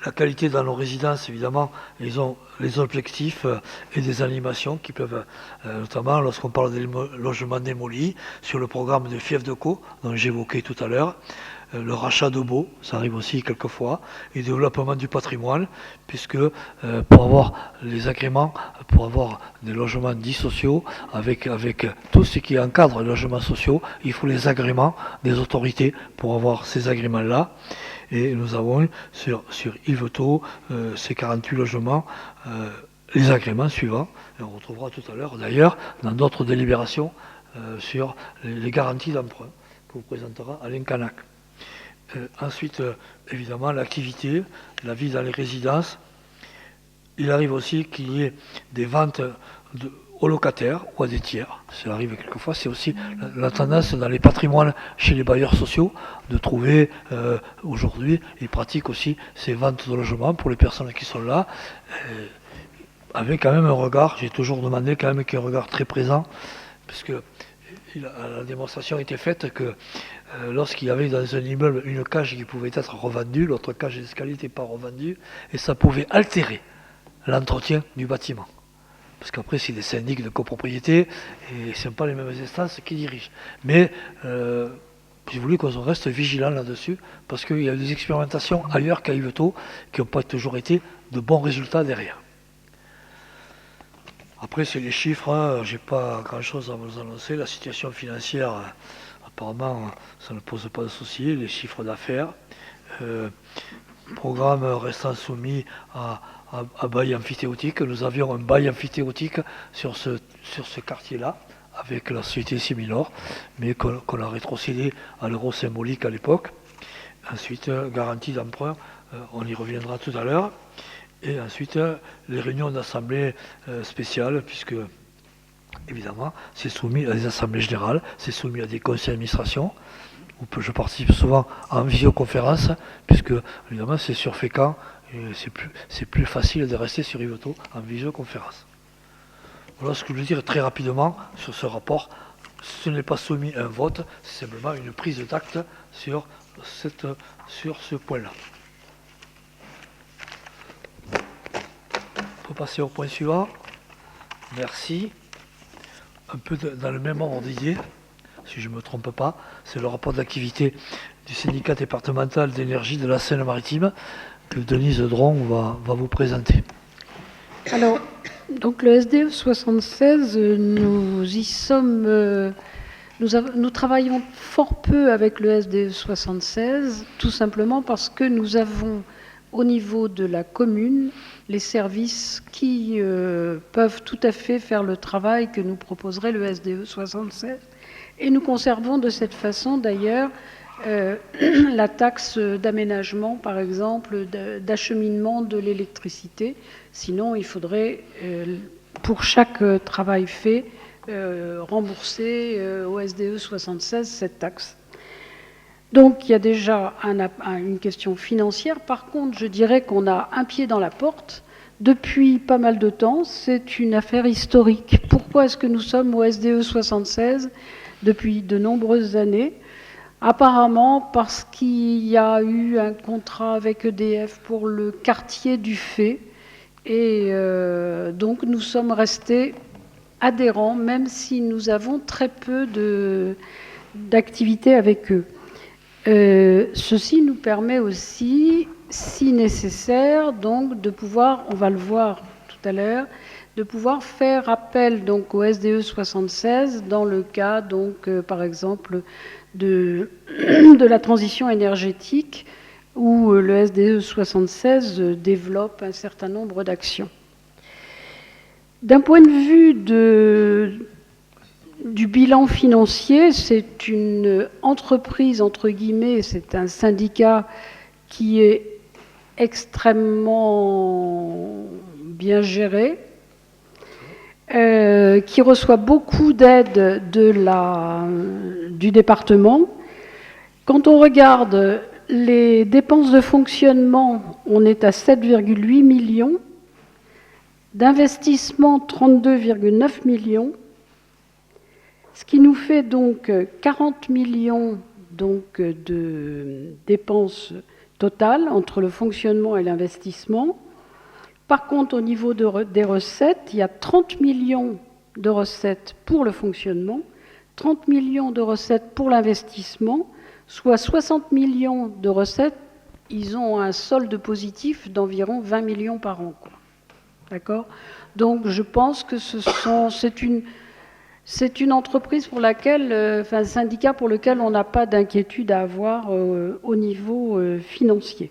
Speaker 1: La qualité dans nos résidences, évidemment, ils ont les objectifs et des animations qui peuvent, notamment lorsqu'on parle des logements démolis, sur le programme de Fief de Co, dont j'évoquais tout à l'heure, le rachat de baux, ça arrive aussi quelquefois, et le développement du patrimoine, puisque pour avoir les agréments, pour avoir des logements dits sociaux, avec tout ce qui encadre les logements sociaux, il faut les agréments des autorités pour avoir ces agréments-là. Et nous avons sur Yvetot, ces 48 logements, les agréments suivants. Et on retrouvera tout à l'heure, d'ailleurs, dans d'autres délibérations, sur les garanties d'emprunt que vous présentera Alain Canac. Ensuite, évidemment, l'activité, la vie dans les résidences. Il arrive aussi qu'il y ait des ventes aux locataires ou à des tiers. Ça arrive quelquefois. C'est aussi la tendance dans les patrimoines chez les bailleurs sociaux de trouver aujourd'hui, ils pratiquent aussi ces ventes de logements pour les personnes qui sont là, avec quand même un regard, j'ai toujours demandé quand même qu'il y ait un regard très présent, parce que la démonstration a été faite que lorsqu'il y avait dans un immeuble une cage qui pouvait être revendue, l'autre cage d'escalier n'était pas revendue, et ça pouvait altérer l'entretien du bâtiment. Parce qu'après, c'est des syndics de copropriété, et ce ne sont pas les mêmes instances qui dirigent. Mais j'ai voulu qu'on reste vigilant là-dessus, parce qu'il y a des expérimentations ailleurs qu'à Yvetot qui n'ont pas toujours été de bons résultats derrière. Après, c'est les chiffres, hein. Je n'ai pas grand-chose à vous annoncer. La situation financière, apparemment, ça ne pose pas de souci. Les chiffres d'affaires. Programme restant soumis à bail amphithéotique. Nous avions un bail amphithéotique sur ce quartier-là, avec la société Séminor, mais qu'on a rétrocédé à l'euro symbolique à l'époque. Ensuite, garantie d'emprunt, on y reviendra tout à l'heure. Et ensuite, les réunions d'assemblée spéciales, puisque, évidemment, c'est soumis à des assemblées générales, c'est soumis à des conseils d'administration, où je participe souvent en visioconférence, puisque, évidemment, c'est sur Fécamp, et c'est plus facile de rester sur Yvetot en visioconférence. Voilà ce que je veux dire très rapidement sur ce rapport. Ce n'est pas soumis à un vote, c'est simplement une prise d'acte sur ce point-là. On peut passer au point suivant. Merci. Un peu dans le même ordre d'idée, si je ne me trompe pas, c'est le rapport d'activité du syndicat départemental d'énergie de la Seine-Maritime que Denise Dron va vous présenter.
Speaker 7: Alors, donc le SDE 76, nous y sommes... Nous travaillons fort peu avec le SDE 76, tout simplement parce que nous avons au niveau de la commune les services qui peuvent tout à fait faire le travail que nous proposerait le SDE 76. Et nous conservons de cette façon d'ailleurs la taxe d'aménagement, par exemple, d'acheminement de l'électricité. Sinon, il faudrait, pour chaque travail fait, rembourser au SDE 76 cette taxe. Donc il y a déjà une question financière. Par contre, je dirais qu'on a un pied dans la porte depuis pas mal de temps. C'est une affaire historique. Pourquoi est-ce que nous sommes au SDE 76 depuis de nombreuses années? Apparemment parce qu'il y a eu un contrat avec EDF pour le quartier du Fait. Et donc nous sommes restés adhérents, même si nous avons très peu d'activité avec eux. Ceci nous permet aussi, si nécessaire, donc de pouvoir, on va le voir tout à l'heure, de pouvoir faire appel donc au SDE 76 dans le cas donc par exemple de la transition énergétique où le SDE 76 développe un certain nombre d'actions. D'un point de vue du bilan financier, c'est une entreprise, entre guillemets, c'est un syndicat qui est extrêmement bien géré, qui reçoit beaucoup d'aide du département. Quand on regarde les dépenses de fonctionnement, on est à 7,8 millions, d'investissement 32,9 millions, ce qui nous fait donc 40 millions donc, de dépenses total entre le fonctionnement et l'investissement. Par contre, au niveau des recettes, il y a 30 millions de recettes pour le fonctionnement, 30 millions de recettes pour l'investissement, soit 60 millions de recettes. Ils ont un solde positif d'environ 20 millions par an, quoi. D'accord ? Donc je pense que c'est une entreprise pour laquelle, un syndicat pour lequel on n'a pas d'inquiétude à avoir au niveau financier.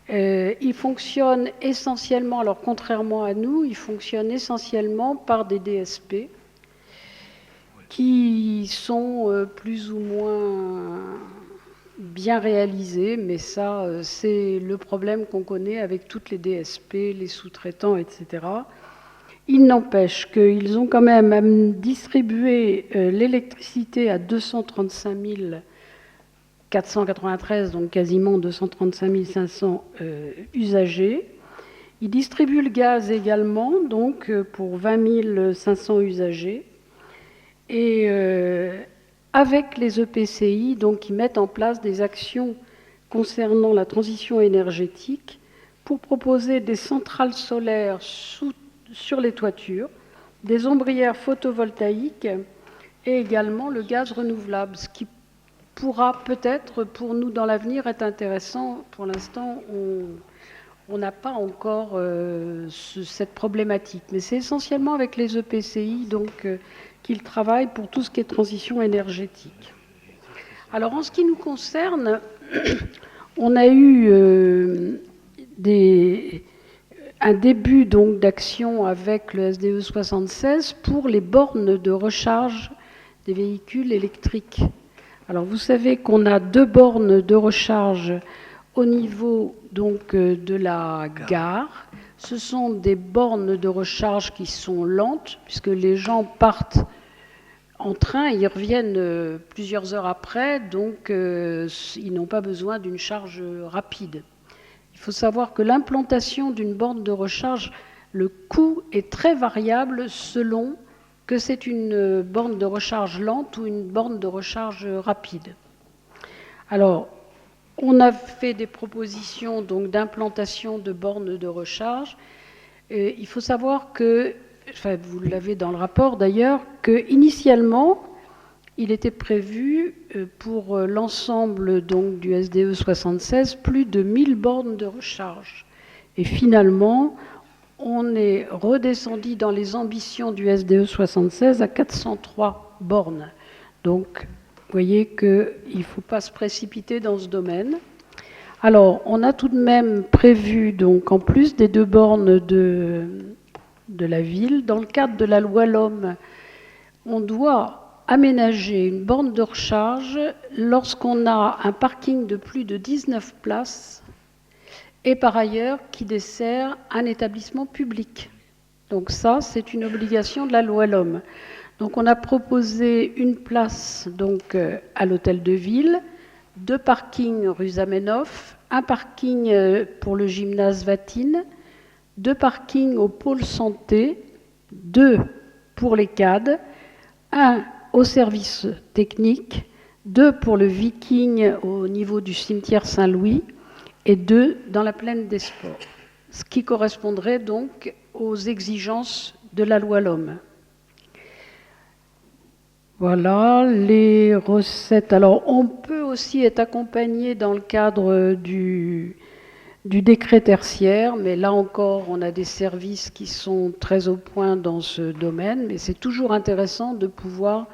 Speaker 7: Il fonctionne essentiellement, alors contrairement à nous, il fonctionne essentiellement par des DSP qui sont plus ou moins bien réalisés, mais ça, c'est le problème qu'on connaît avec toutes les DSP, les sous-traitants, etc. Il n'empêche qu'ils ont quand même distribué l'électricité à 235 493, donc quasiment 235 500 usagers. Ils distribuent le gaz également, donc pour 20 500 usagers. Et avec les EPCI, donc, ils mettent en place des actions concernant la transition énergétique pour proposer des centrales solaires sur les toitures, des ombrières photovoltaïques et également le gaz renouvelable, ce qui pourra peut-être pour nous dans l'avenir être intéressant. Pour l'instant, on n'a pas encore cette problématique, mais c'est essentiellement avec les EPCI donc, qu'ils travaillent pour tout ce qui est transition énergétique. Alors en ce qui nous concerne, on a eu un début donc d'action avec le SDE 76 pour les bornes de recharge des véhicules électriques. Alors vous savez qu'on a 2 bornes de recharge au niveau donc de la gare. Ce sont des bornes de recharge qui sont lentes puisque les gens partent en train, ils reviennent plusieurs heures après, donc ils n'ont pas besoin d'une charge rapide. Il faut savoir que l'implantation d'une borne de recharge, le coût est très variable selon que c'est une borne de recharge lente ou une borne de recharge rapide. Alors, on a fait des propositions donc d'implantation de bornes de recharge. Il faut savoir que, enfin, vous l'avez dans le rapport d'ailleurs, qu'initialement, il était prévu pour l'ensemble donc du SDE 76 plus de 1000 bornes de recharge. Et finalement, on est redescendu dans les ambitions du SDE 76 à 403 bornes. Donc, vous voyez qu'il ne faut pas se précipiter dans ce domaine. Alors, on a tout de même prévu, donc, en plus des 2 bornes de la ville, dans le cadre de la loi LOM, on doit aménager une borne de recharge lorsqu'on a un parking de plus de 19 places et par ailleurs qui dessert un établissement public. Donc ça, c'est une obligation de la loi LOM. Donc on a proposé une place donc, à l'hôtel de ville, 2 parkings rue Zamenhof, un parking pour le gymnase Vatine, 2 parkings au pôle santé, 2 pour les CAD, 1 au service technique, 2 pour le Viking au niveau du cimetière Saint-Louis et 2 dans la plaine des sports, ce qui correspondrait donc aux exigences de la loi LOM. Voilà les recettes. Alors, on peut aussi être accompagné dans le cadre du décret tertiaire, mais là encore, on a des services qui sont très au point dans ce domaine, mais c'est toujours intéressant de pouvoir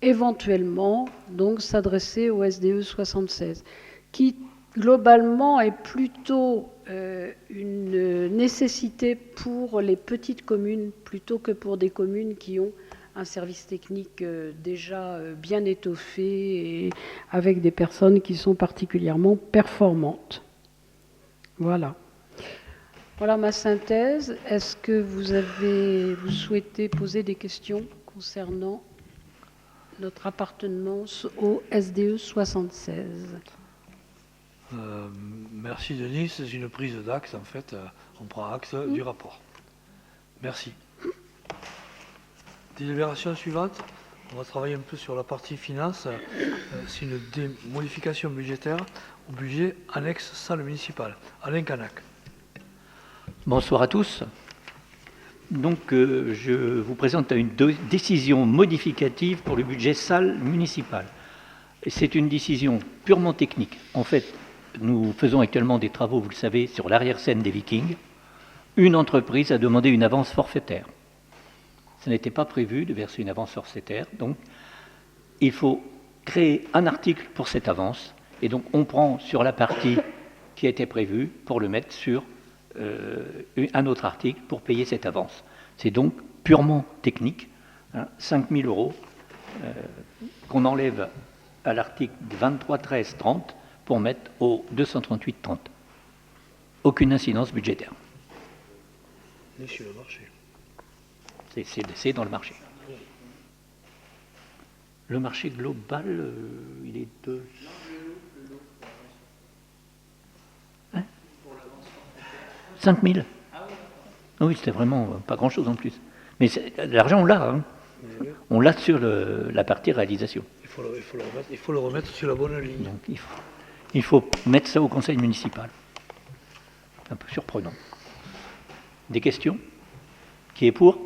Speaker 7: éventuellement donc s'adresser au SDE 76, qui globalement est plutôt une nécessité pour les petites communes plutôt que pour des communes qui ont un service technique déjà bien étoffé et avec des personnes qui sont particulièrement performantes. Voilà. Voilà ma synthèse. Est-ce que vous souhaitez poser des questions concernant notre appartenance au SDE 76 ?
Speaker 1: Merci Denis, c'est une prise d'acte en fait, on prend acte du rapport. Merci. Délibération suivante. On va travailler un peu sur la partie finance. C'est une modification budgétaire au budget annexe salle municipale. Alain Canac.
Speaker 8: Bonsoir à tous. Donc, je vous présente une décision modificative pour le budget salle municipale. C'est une décision purement technique. En fait, nous faisons actuellement des travaux, vous le savez, sur l'arrière-scène des Vikings. Une entreprise a demandé une avance forfaitaire. Ce n'était pas prévu de verser une avance forfaitaire, donc il faut créer un article pour cette avance, et donc on prend sur la partie qui était prévue pour le mettre sur un autre article pour payer cette avance. C'est donc purement technique, 5 000 euros qu'on enlève à l'article 23-13-30 pour mettre au 238-30. Aucune incidence budgétaire.
Speaker 1: Sur le marché.
Speaker 8: C'est dans le marché. Le marché global, il est de... Hein 5 000. Oui, c'était vraiment pas grand-chose en plus. Mais l'argent, on l'a. Hein. On l'a sur la partie réalisation.
Speaker 1: Il faut le remettre sur la bonne ligne.
Speaker 8: Donc, il faut mettre ça au conseil municipal. Un peu surprenant. Des questions? Qui est pour?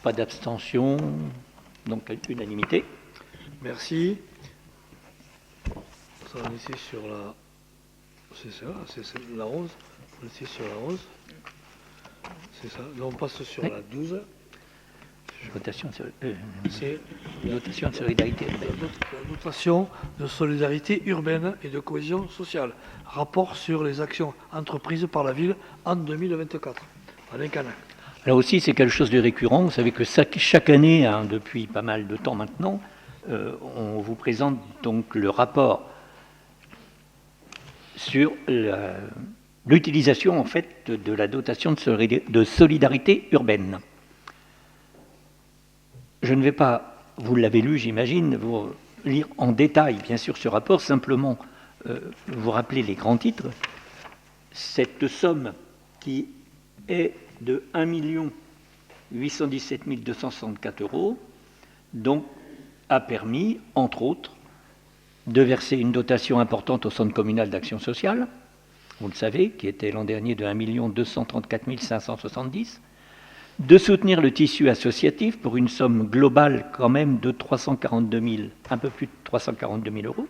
Speaker 8: Pas d'abstention, donc unanimité.
Speaker 1: Merci. Ça, on est ici sur la... C'est ça, c'est la rose. On est ici sur la rose. C'est ça. Là, on passe sur la 12.
Speaker 8: Dotation
Speaker 1: C'est
Speaker 8: de solidarité urbaine.
Speaker 1: la dotation de solidarité urbaine et de cohésion sociale. Rapport sur les actions entreprises par la ville en 2024. Alain Canac.
Speaker 8: Là aussi, c'est quelque chose de récurrent. Vous savez que chaque année, hein, depuis pas mal de temps maintenant, on vous présente donc le rapport sur l'utilisation en fait de la dotation de solidarité urbaine. Je ne vais pas, vous l'avez lu, j'imagine, vous lire en détail, bien sûr, ce rapport, simplement vous rappeler les grands titres. Cette somme qui est de 1 817 264 €, donc a permis, entre autres, de verser une dotation importante au Centre communal d'action sociale, vous le savez, qui était l'an dernier de 1 234 570, de soutenir le tissu associatif pour une somme globale quand même de 342 000, un peu plus de 342 000 €.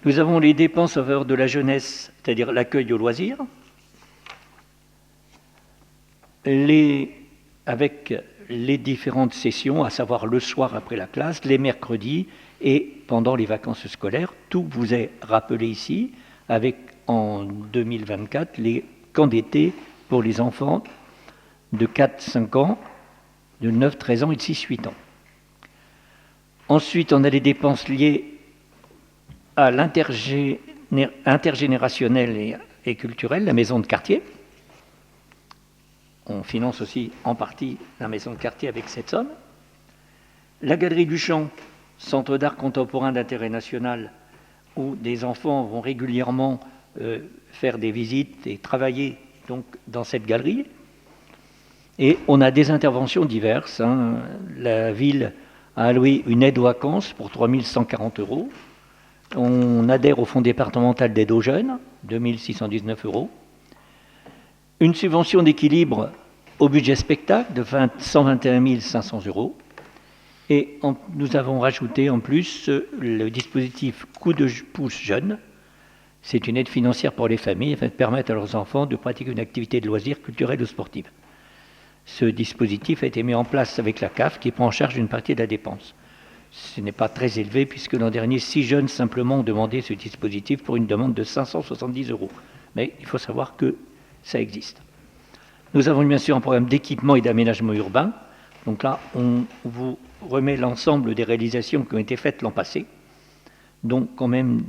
Speaker 8: Nous avons les dépenses en faveur de la jeunesse, c'est-à-dire l'accueil aux loisirs, avec les différentes sessions, à savoir le soir après la classe, les mercredis et pendant les vacances scolaires. Tout vous est rappelé ici, avec en 2024 les camps d'été pour les enfants de 4-5 ans, de 9-13 ans et de 6-8 ans. Ensuite, on a les dépenses liées à l'intergénérationnel et culturel, la maison de quartier. On finance aussi en partie la maison de quartier avec cette somme. La Galerie du Champ, centre d'art contemporain d'intérêt national, où des enfants vont régulièrement faire des visites et travailler donc, dans cette galerie. Et on a des interventions diverses. Hein. La ville a alloué une aide aux vacances pour 3 140 €. On adhère au fonds départemental d'aide aux jeunes, 2 619 €. Une subvention d'équilibre au budget spectacle de 121 500 €. Et nous avons rajouté en plus le dispositif Coup de pouce jeune. C'est une aide financière pour les familles afin de permettre à leurs enfants de pratiquer une activité de loisirs culturelle ou sportive. Ce dispositif a été mis en place avec la CAF qui prend en charge une partie de la dépense. Ce n'est pas très élevé puisque l'an dernier, 6 jeunes simplement ont demandé ce dispositif pour une demande de 570 €. Mais il faut savoir que ça existe. Nous avons bien sûr un programme d'équipement et d'aménagement urbain. Donc là, on vous remet l'ensemble des réalisations qui ont été faites l'an passé. Donc quand même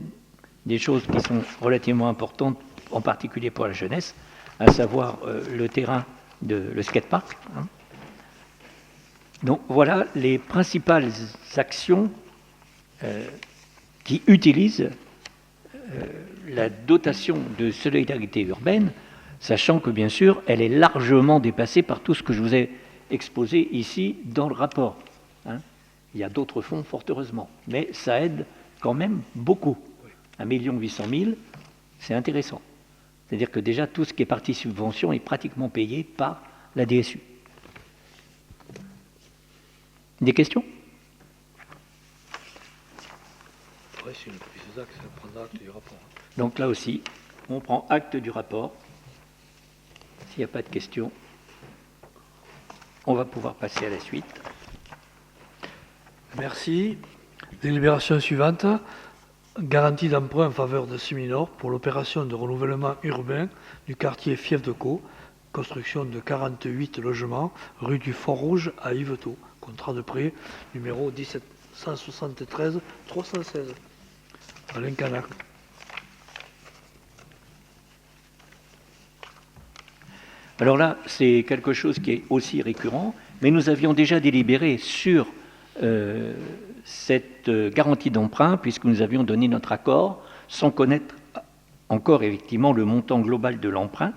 Speaker 8: des choses qui sont relativement importantes, en particulier pour la jeunesse, à savoir le terrain, le skatepark. Hein. Donc voilà les principales actions qui utilisent la dotation de solidarité urbaine sachant que bien sûr, elle est largement dépassée par tout ce que je vous ai exposé ici dans le rapport. Hein. Il y a d'autres fonds, fort heureusement, mais ça aide quand même beaucoup. 1 800 000, c'est intéressant. C'est-à-dire que déjà, tout ce qui est partie subvention est pratiquement payé par la DSU. Des questions?
Speaker 1: Oui, c'est une prise d'acte, c'est prendre acte du rapport.
Speaker 8: Donc là aussi, on prend acte du rapport. S'il n'y a pas de questions, on va pouvoir passer à la suite.
Speaker 1: Merci. Délibération suivante. Garantie d'emprunt en faveur de Séminor pour l'opération de renouvellement urbain du quartier Fief de Caux. Construction de 48 logements, rue du Fort-Rouge à Yvetot. Contrat de prêt numéro 1773 316. Alain Canac.
Speaker 8: Alors là, c'est quelque chose qui est aussi récurrent, mais nous avions déjà délibéré sur cette garantie d'emprunt, puisque nous avions donné notre accord, sans connaître encore effectivement le montant global de l'emprunt.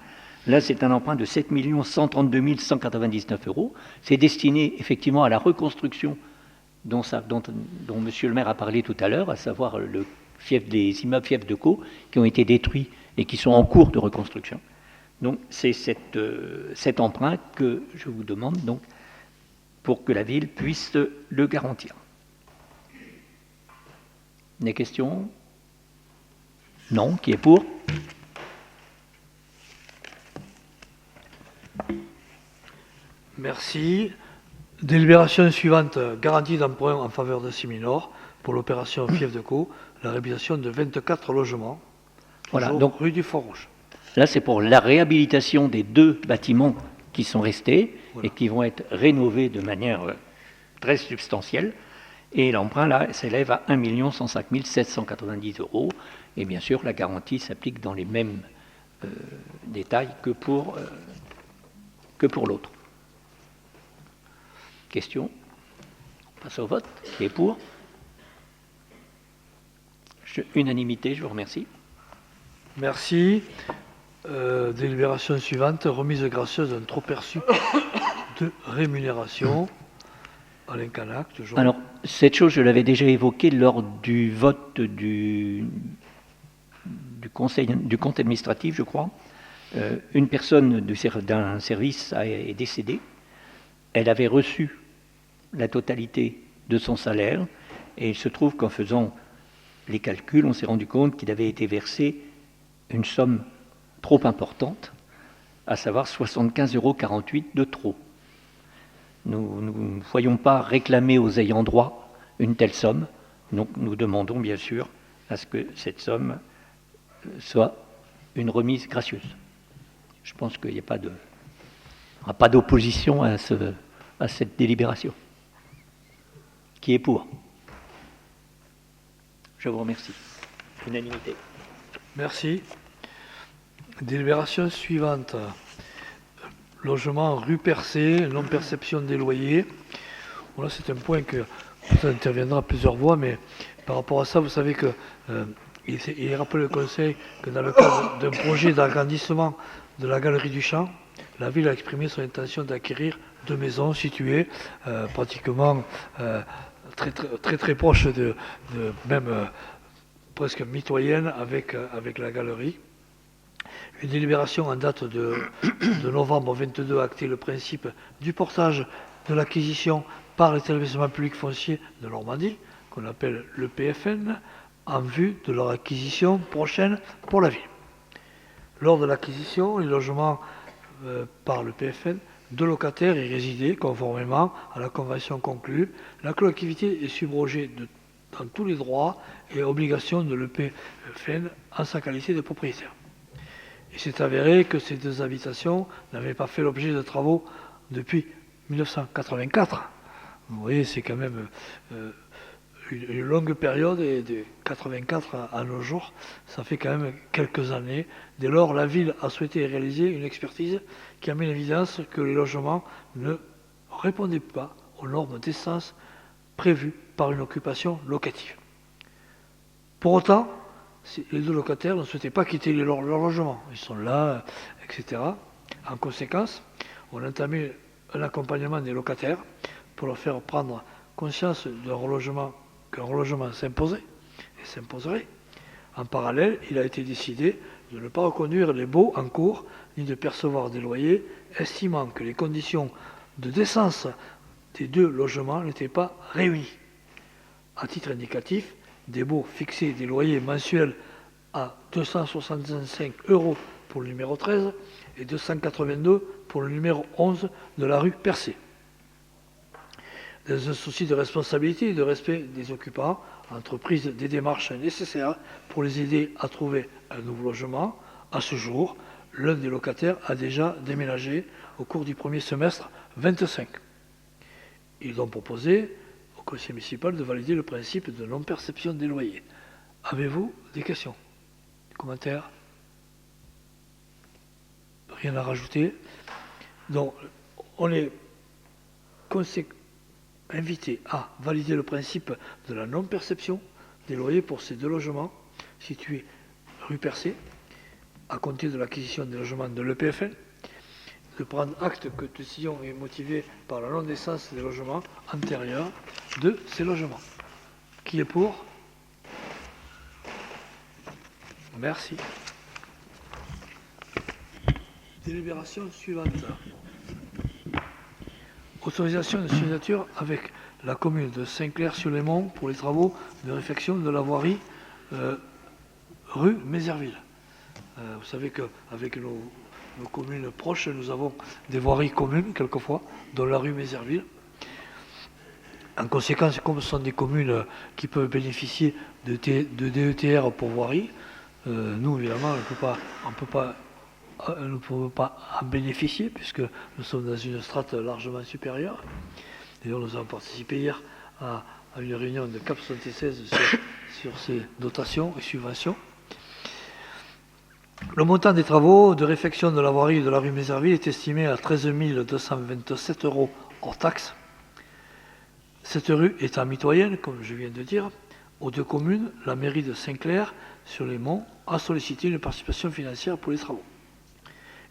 Speaker 8: Là, c'est un emprunt de 7 132 199 €. C'est destiné effectivement à la reconstruction dont M. le maire a parlé tout à l'heure, à savoir les immeubles Fief de Caux qui ont été détruits et qui sont en cours de reconstruction. Donc, c'est cet emprunt que je vous demande donc, pour que la ville puisse le garantir. Des questions? Non. Qui est pour?
Speaker 1: Merci. Délibération suivante. Garantie d'emprunt en faveur de Séminor pour l'opération Fief de Caux. La réhabilitation de 24 logements.
Speaker 8: Voilà,
Speaker 1: Donc, rue du Fort-Rouge.
Speaker 8: Là, c'est pour la réhabilitation des 2 bâtiments qui sont restés
Speaker 1: Voilà.
Speaker 8: et qui vont être rénovés de manière très substantielle. Et l'emprunt, là, s'élève à 1 105 790 €. Et bien sûr, la garantie s'applique dans les mêmes détails que pour l'autre. Question? On passe au vote. Qui est pour? Unanimité, je vous remercie.
Speaker 1: Merci. Délibération suivante. Remise gracieuse d'un trop perçu de rémunération. Alain Canac, toujours.
Speaker 8: Alors, cette chose, je l'avais déjà évoquée lors du vote du compte administratif, je crois. Une personne d'un service est décédée. Elle avait reçu la totalité de son salaire et il se trouve qu'en faisant les calculs, on s'est rendu compte qu'il avait été versé une somme trop importante, à savoir 75,48 € de trop. Nous ne voyons pas réclamer aux ayants droit une telle somme, donc nous demandons bien sûr à ce que cette somme soit une remise gracieuse. Je pense qu'il n'y aura pas d'opposition à cette délibération. Qui est pour? Je vous remercie. Unanimité.
Speaker 1: Merci. Délibération suivante. Logement rue Percé, non-perception des loyers. Voilà, c'est un point que peut-être interviendra à plusieurs voix, mais par rapport à ça, vous savez que il rappelle le Conseil que dans le cadre d'un projet d'agrandissement de la Galerie du Champ, la ville a exprimé son intention d'acquérir 2 maisons situées pratiquement très proches de même presque mitoyennes avec la galerie. Une délibération en date de novembre 22 a acté le principe du portage de l'acquisition par l'établissement public foncier de Normandie, qu'on appelle le PFN, en vue de leur acquisition prochaine pour la ville. Lors de l'acquisition, les logements par le PFN, 2 locataires y résidaient conformément à la convention conclue. La collectivité est subrogée dans tous les droits et obligations de l'EPFN en sa qualité de propriétaire. Il s'est avéré que ces 2 habitations n'avaient pas fait l'objet de travaux depuis 1984. Vous voyez, c'est quand même une longue période, et de 84 à nos jours, ça fait quand même quelques années. Dès lors, la ville a souhaité réaliser une expertise qui a mis en évidence que les logements ne répondaient pas aux normes d'essence prévues par une occupation locative. Pour autant, les deux locataires ne souhaitaient pas quitter leur logement. Ils sont là, etc. En conséquence, on a entamé un accompagnement des locataires pour leur faire prendre conscience qu'un relogement s'imposait et s'imposerait. En parallèle, il a été décidé de ne pas reconduire les baux en cours ni de percevoir des loyers, estimant que les conditions de décence des deux logements n'étaient pas réunies. À titre indicatif, des baux fixaient des loyers mensuels à 265 € pour le numéro 13 et 282 pour le numéro 11 de la rue Percé. Dans un souci de responsabilité et de respect des occupants, entreprise des démarches nécessaires pour les aider à trouver un nouveau logement. À ce jour, l'un des locataires a déjà déménagé au cours du premier semestre 25. Ils ont proposé au conseil municipal de valider le principe de non-perception des loyers. Avez-vous des questions, des commentaires? Rien à rajouter. Donc, on est invité à valider le principe de la non-perception des loyers pour ces deux logements situés rue Percé, à compter de l'acquisition des logements de l'EPFL, de prendre acte que cette décision est motivée par la non-décence des logements antérieurs de ces logements. Qui est pour? Merci. Délibération suivante. Autorisation de signature avec la commune de Saint-Clair-sur-les-Monts pour les travaux de réfection de la voirie rue Mézerville. Vous savez qu'avec nos communes proches, nous avons des voiries communes, quelquefois, dont la rue Mézerville. En conséquence, comme ce sont des communes qui peuvent bénéficier de DETR pour voirie, nous, évidemment, nous ne pouvons pas en bénéficier puisque nous sommes dans une strate largement supérieure. D'ailleurs, nous avons participé hier à une réunion de CAP 76 sur ces dotations et subventions. Le montant des travaux de réfection de la voirie de la rue Mézerville est estimé à 13 227 € hors taxe. Cette rue étant mitoyenne, comme je viens de dire, aux deux communes, la mairie de Saint-Clair-sur-les-Monts a sollicité une participation financière pour les travaux.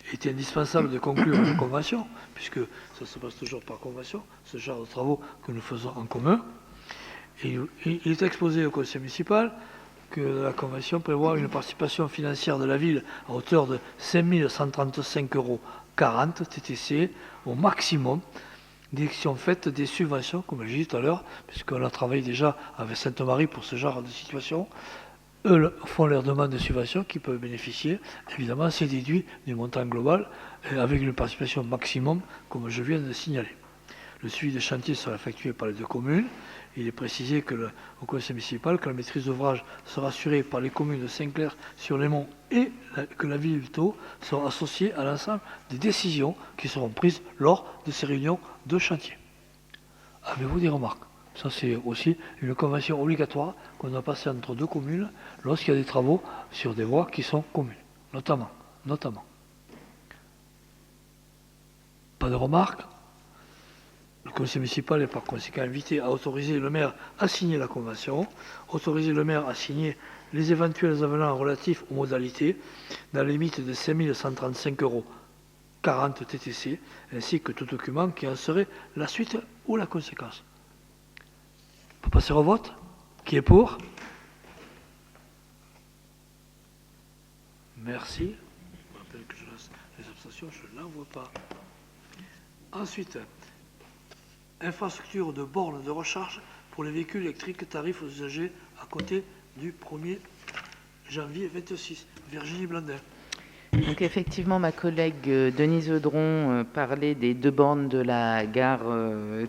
Speaker 1: Il était indispensable de conclure une convention, puisque ça se passe toujours par convention, ce genre de travaux que nous faisons en commun. Et il est exposé au conseil municipal que la convention prévoit une participation financière de la ville à hauteur de 5 135,40 € TTC au maximum, direction faite des subventions, comme je l'ai dit tout à l'heure, puisqu'on a travaillé déjà avec Sainte-Marie pour ce genre de situation. Eux font leur demande de subvention qui peuvent bénéficier. Évidemment, c'est déduit du montant global avec une participation maximum, comme je viens de signaler. Le suivi des chantiers sera effectué par les deux communes. Il est précisé au conseil municipal que la maîtrise d'ouvrage sera assurée par les communes de Saint-Clair-sur-les-Monts et que la ville de Vito sera associée à l'ensemble des décisions qui seront prises lors de ces réunions de chantier. Avez-vous des remarques? Ça, c'est aussi une convention obligatoire qu'on doit passer entre deux communes lorsqu'il y a des travaux sur des voies qui sont communes, notamment. Pas de remarques? Le conseil municipal est par conséquent invité à autoriser le maire à signer la convention, autoriser le maire à signer les éventuels avenants relatifs aux modalités dans les limites de 5 135,40 € TTC, ainsi que tout document qui en serait la suite ou la conséquence. On peut passer au vote. Qui est pour? Merci. Je rappelle que les abstentions, je n'en vois pas. Ensuite, infrastructure de bornes de recharge pour les véhicules électriques tarifs aux usagers à compter du 1er janvier 26. Virginie Blandin.
Speaker 2: Donc effectivement, ma collègue Denise Audron parlait des 2 bornes de la gare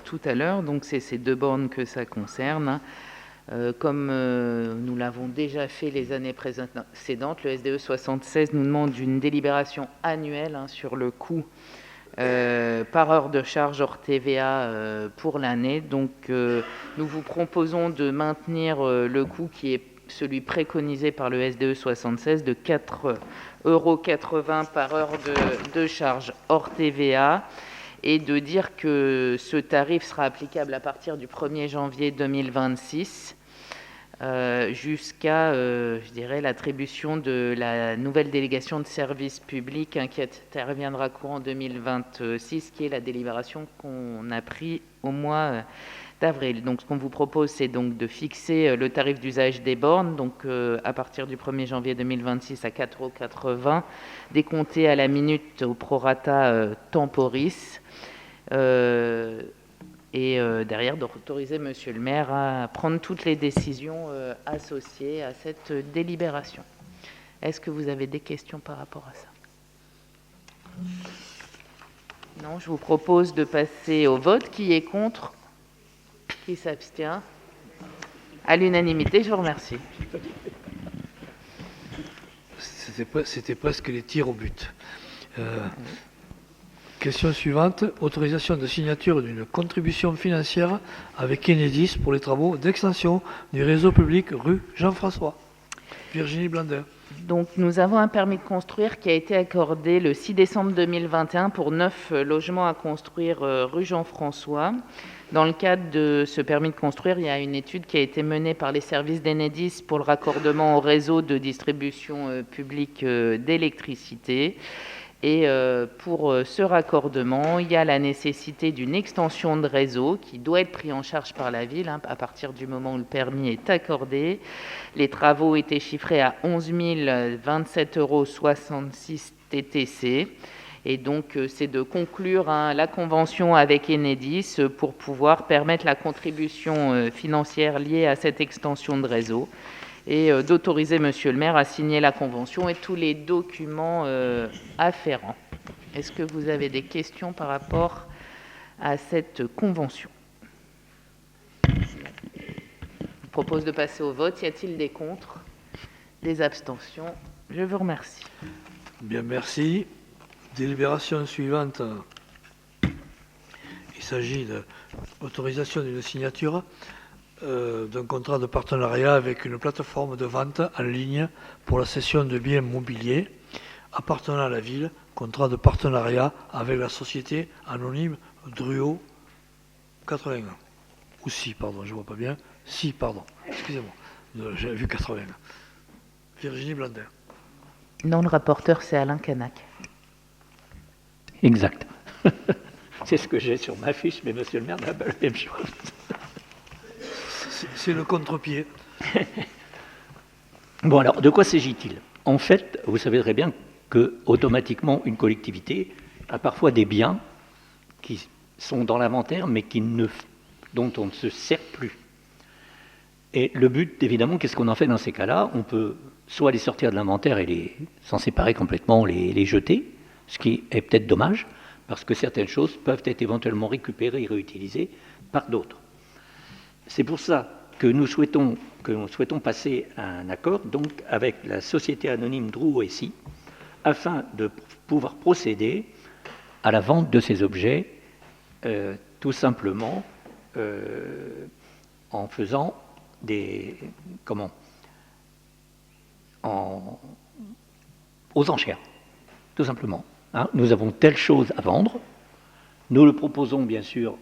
Speaker 2: tout à l'heure. Donc c'est ces 2 bornes que ça concerne. Comme nous l'avons déjà fait les années précédentes, le SDE 76 nous demande une délibération annuelle sur le coût par heure de charge hors TVA pour l'année. Donc nous vous proposons de maintenir le coût qui est celui préconisé par le SDE 76 de 4,80 € par heure de charge hors TVA et de dire que ce tarif sera applicable à partir du 1er janvier 2026
Speaker 9: jusqu'à, je dirais, l'attribution de la nouvelle délégation de service public qui interviendra courant 2026, qui est la délibération qu'on a prise au mois d'avril. Donc, ce qu'on vous propose, c'est donc de fixer le tarif d'usage des bornes, donc à partir du 1er janvier 2026 à 4,80 €, décompté à la minute au prorata temporis. Et derrière, d'autoriser Monsieur le maire à prendre toutes les décisions associées à cette délibération. Est-ce que vous avez des questions par rapport à ça? Non, je vous propose de passer au vote. Qui est contre? Qui s'abstient? À l'unanimité, je vous remercie.
Speaker 1: C'était presque les tirs au but. Question suivante. Autorisation de signature d'une contribution financière avec Enedis pour les travaux d'extension du réseau public rue Jean-François. Virginie Blandin.
Speaker 9: Donc, nous avons un permis de construire qui a été accordé le 6 décembre 2021 pour 9 logements à construire rue Jean-François. Dans le cadre de ce permis de construire, il y a une étude qui a été menée par les services d'Enedis pour le raccordement au réseau de distribution publique d'électricité. Et pour ce raccordement, il y a la nécessité d'une extension de réseau qui doit être prise en charge par la ville à partir du moment où le permis est accordé. Les travaux étaient chiffrés à 11 027,66 € TTC. Et donc, c'est de conclure la convention avec Enedis pour pouvoir permettre la contribution financière liée à cette extension de réseau et d'autoriser Monsieur le maire à signer la convention et tous les documents afférents. Est-ce que vous avez des questions par rapport à cette convention? Je vous propose de passer au vote. Y a-t-il des contre? Des abstentions? Je vous remercie.
Speaker 1: Bien, merci. Délibération suivante. Il s'agit de l'autorisation d'une signature d'un contrat de partenariat avec une plateforme de vente en ligne pour la cession de biens mobiliers appartenant à la ville, contrat de partenariat avec la société anonyme Druo 81. Ou si, pardon, je ne vois pas bien. Si, pardon, excusez-moi, j'ai vu 80. Virginie Blandin.
Speaker 9: Non, le rapporteur, c'est Alain Canac.
Speaker 8: Exact. C'est ce que j'ai sur ma fiche, mais monsieur le maire n'a pas la même chose.
Speaker 1: C'est le contre-pied.
Speaker 8: Bon, alors, de quoi s'agit-il? En fait, vous savez très bien que, automatiquement, une collectivité a parfois des biens qui sont dans l'inventaire, mais dont on ne se sert plus. Et le but, évidemment, qu'est-ce qu'on en fait dans ces cas-là? On peut soit les sortir de l'inventaire et s'en séparer complètement, les jeter, ce qui est peut-être dommage, parce que certaines choses peuvent être éventuellement récupérées et réutilisées par d'autres. C'est pour ça que nous souhaitons passer à un accord donc, avec la société anonyme Druo SI, afin de pouvoir procéder à la vente de ces objets, tout simplement en faisant aux enchères, tout simplement. Hein, nous avons telle chose à vendre, nous le proposons bien sûr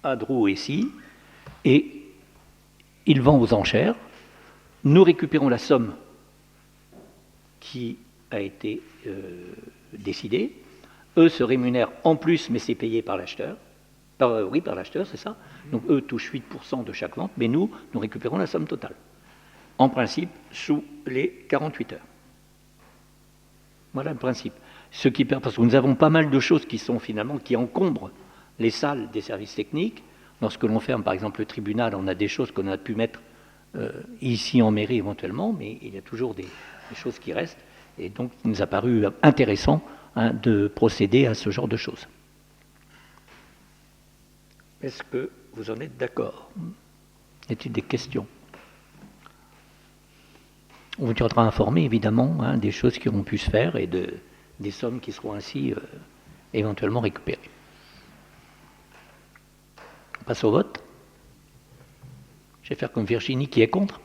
Speaker 8: à Druo SI, et il vend aux enchères, nous récupérons la somme qui a été décidée, eux se rémunèrent en plus, mais c'est payé par l'acheteur, par l'acheteur, c'est ça. Donc eux touchent 8% de chaque vente, mais nous récupérons la somme totale. En principe, sous les 48 heures. Voilà le principe. Parce que nous avons pas mal de choses qui encombrent les salles des services techniques. Lorsque l'on ferme, par exemple, le tribunal, on a des choses qu'on a pu mettre ici en mairie éventuellement, mais il y a toujours des choses qui restent. Et donc, il nous a paru intéressant de procéder à ce genre de choses. Est-ce que vous en êtes d'accord? Y a-t-il des questions? On vous tiendra informé, évidemment, des choses qui auront pu se faire et des sommes qui seront ainsi éventuellement récupérées. On passe au vote. Je vais faire comme Virginie qui est contre,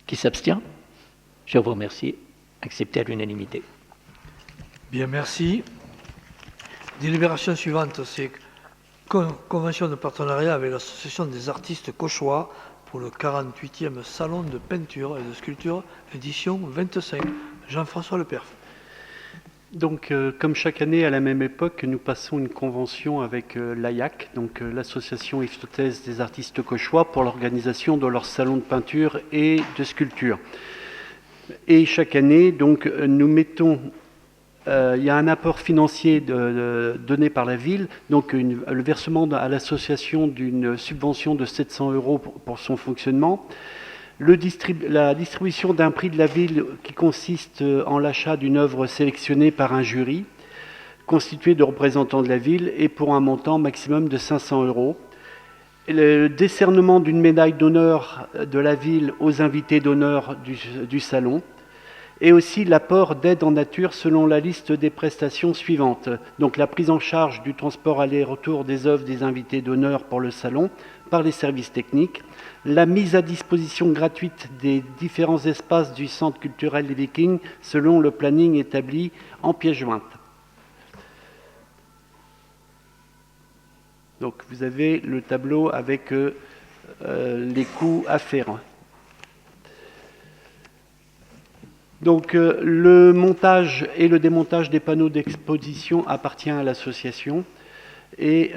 Speaker 8: qui s'abstient. Je vous remercie. Accepté à l'unanimité.
Speaker 1: Bien, merci. Délibération suivante, c'est convention de partenariat avec l'association des artistes cauchois pour le 48e Salon de peinture et de sculpture, édition 25. Jean-François Leperf.
Speaker 10: Donc, comme chaque année, à la même époque, nous passons une convention avec l'AIAC, donc l'association iftotaise des artistes cauchois, pour l'organisation de leur salon de peinture et de sculpture. Et chaque année, donc, nous mettons, il y a un apport financier donné par la ville, donc le versement à l'association d'une subvention de 700 € pour son fonctionnement. La distribution d'un prix de la ville qui consiste en l'achat d'une œuvre sélectionnée par un jury constitué de représentants de la ville et pour un montant maximum de 500 €. Le décernement d'une médaille d'honneur de la ville aux invités d'honneur du salon et aussi l'apport d'aide en nature selon la liste des prestations suivantes. Donc la prise en charge du transport aller-retour des œuvres des invités d'honneur pour le salon par les services techniques, la mise à disposition gratuite des différents espaces du centre culturel des Vikings selon le planning établi en pièce jointe. Donc vous avez le tableau avec les coûts afférents. Donc le montage et le démontage des panneaux d'exposition appartient à l'association et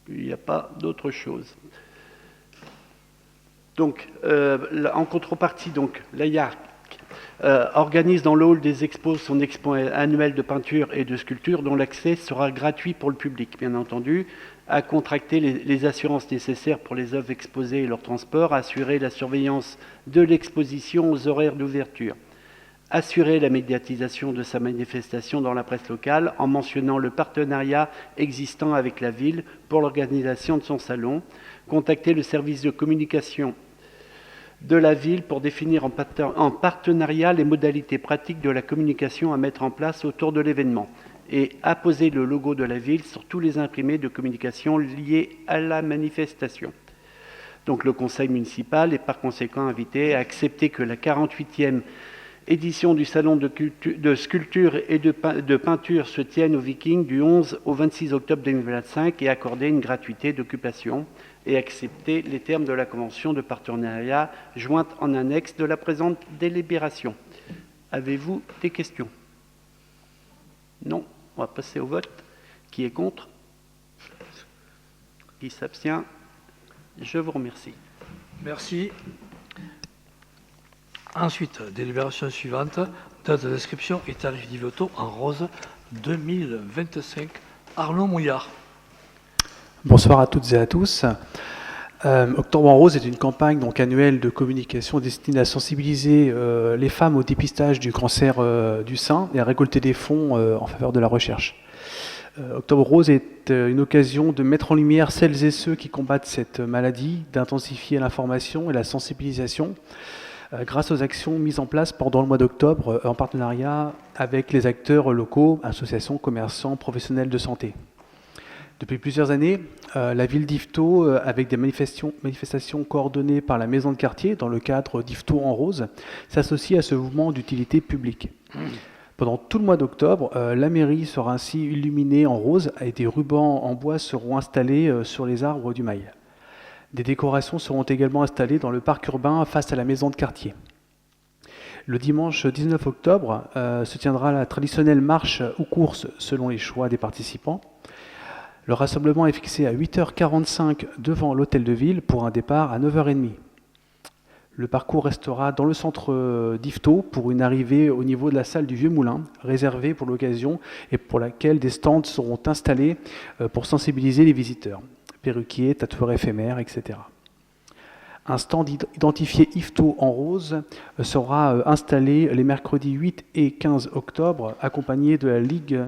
Speaker 10: il n'y a pas d'autre chose. Donc, en contrepartie, l'AIAC organise dans le hall des expos son expo annuel de peinture et de sculpture dont l'accès sera gratuit pour le public, bien entendu, à contracter les assurances nécessaires pour les œuvres exposées et leur transport, à assurer la surveillance de l'exposition aux horaires d'ouverture, assurer la médiatisation de sa manifestation dans la presse locale en mentionnant le partenariat existant avec la ville pour l'organisation de son salon, contacter le service de communication de la ville pour définir en partenariat les modalités pratiques de la communication à mettre en place autour de l'événement et apposer le logo de la ville sur tous les imprimés de communication liés à la manifestation. Donc le conseil municipal est par conséquent invité à accepter que la 48e édition du salon de sculpture et de peinture se tienne aux Vikings du 11 au 26 octobre 2025 et accorder une gratuité d'occupation et accepter les termes de la convention de partenariat jointe en annexe de la présente délibération. Avez-vous des questions? Non. On va passer au vote. Qui est contre? Qui s'abstient? Je vous remercie.
Speaker 1: Merci. Ensuite, délibération suivante, date d'inscription et tarif d'Yvetot en rose 2025. Arnaud Mouillard.
Speaker 11: Bonsoir à toutes et à tous. Octobre en rose est une campagne annuelle de communication destinée à sensibiliser les femmes au dépistage du cancer du sein et à récolter des fonds en faveur de la recherche. Octobre rose est une occasion de mettre en lumière celles et ceux qui combattent cette maladie, d'intensifier l'information et la sensibilisation grâce aux actions mises en place pendant le mois d'octobre en partenariat avec les acteurs locaux, associations, commerçants, professionnels de santé. Depuis plusieurs années, la ville d'Yvetot, avec des manifestations coordonnées par la maison de quartier dans le cadre d'Yvetot en rose, s'associe à ce mouvement d'utilité publique. Pendant tout le mois d'octobre, la mairie sera ainsi illuminée en rose et des rubans en bois seront installés sur les arbres du Mail. Des décorations seront également installées dans le parc urbain face à la maison de quartier. Le dimanche 19 octobre se tiendra la traditionnelle marche ou course selon les choix des participants. Le rassemblement est fixé à 8h45 devant l'hôtel de ville pour un départ à 9h30. Le parcours restera dans le centre d'Yvetot pour une arrivée au niveau de la salle du Vieux Moulin, réservée pour l'occasion et pour laquelle des stands seront installés pour sensibiliser les visiteurs. Perruquiers, tatoueurs éphémères, etc. Un stand identifié Yvetot en rose sera installé les mercredis 8 et 15 octobre, accompagné de la Ligue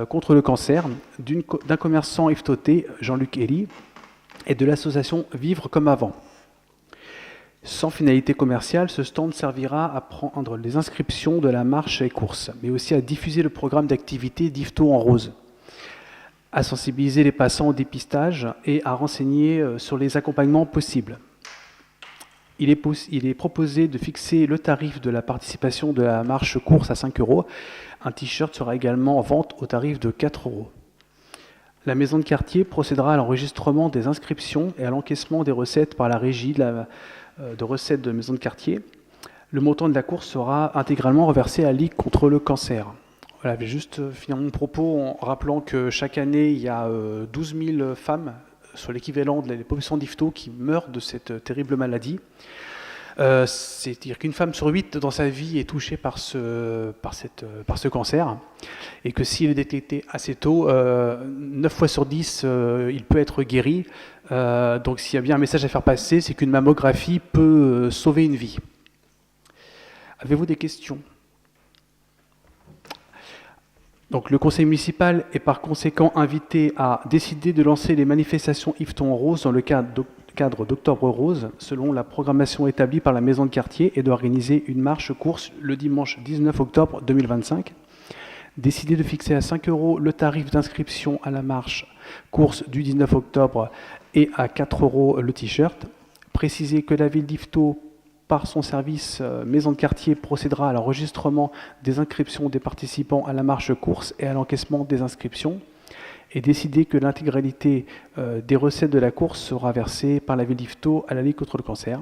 Speaker 11: contre le cancer, d'un commerçant yvetotais, Jean-Luc Elie, et de l'association Vivre comme avant. Sans finalité commerciale, ce stand servira à prendre les inscriptions de la marche et course, mais aussi à diffuser le programme d'activité d'Yvetot en rose, à sensibiliser les passants au dépistage et à renseigner sur les accompagnements possibles. Il est proposé de fixer le tarif de la participation de la marche course à 5 €. Un t-shirt sera également en vente au tarif de 4 €. la maison de quartier procédera à l'enregistrement des inscriptions et à l'encaissement des recettes par la régie de recettes de maison de quartier. Le montant de la course sera intégralement reversé à la Ligue contre le cancer. Voilà, je vais juste finir mon propos en rappelant que chaque année, il y a 12 000 femmes sur l'équivalent de la population d'IFTO qui meurent de cette terrible maladie. C'est-à-dire qu'une femme sur 8 dans sa vie est touchée par ce cancer, et que s'il est détecté assez tôt, 9 fois sur 10, il peut être guéri. Donc s'il y a bien un message à faire passer, c'est qu'une mammographie peut sauver une vie. Avez-vous des questions ? Donc le conseil municipal est par conséquent invité à décider de lancer les manifestations Yveton Rose dans le cadre d'Octobre Rose, selon la programmation établie par la maison de quartier, et d'organiser une marche-course le dimanche 19 octobre 2025. Décider de fixer à 5 € le tarif d'inscription à la marche-course du 19 octobre et à 4 € le t-shirt. Préciser que la ville d'Yvetot, par son service maison de quartier, procédera à l'enregistrement des inscriptions des participants à la marche-course et à l'encaissement des inscriptions. Et décider que l'intégralité des recettes de la course sera versée par la ville d'Yvetot à la Ligue contre le cancer.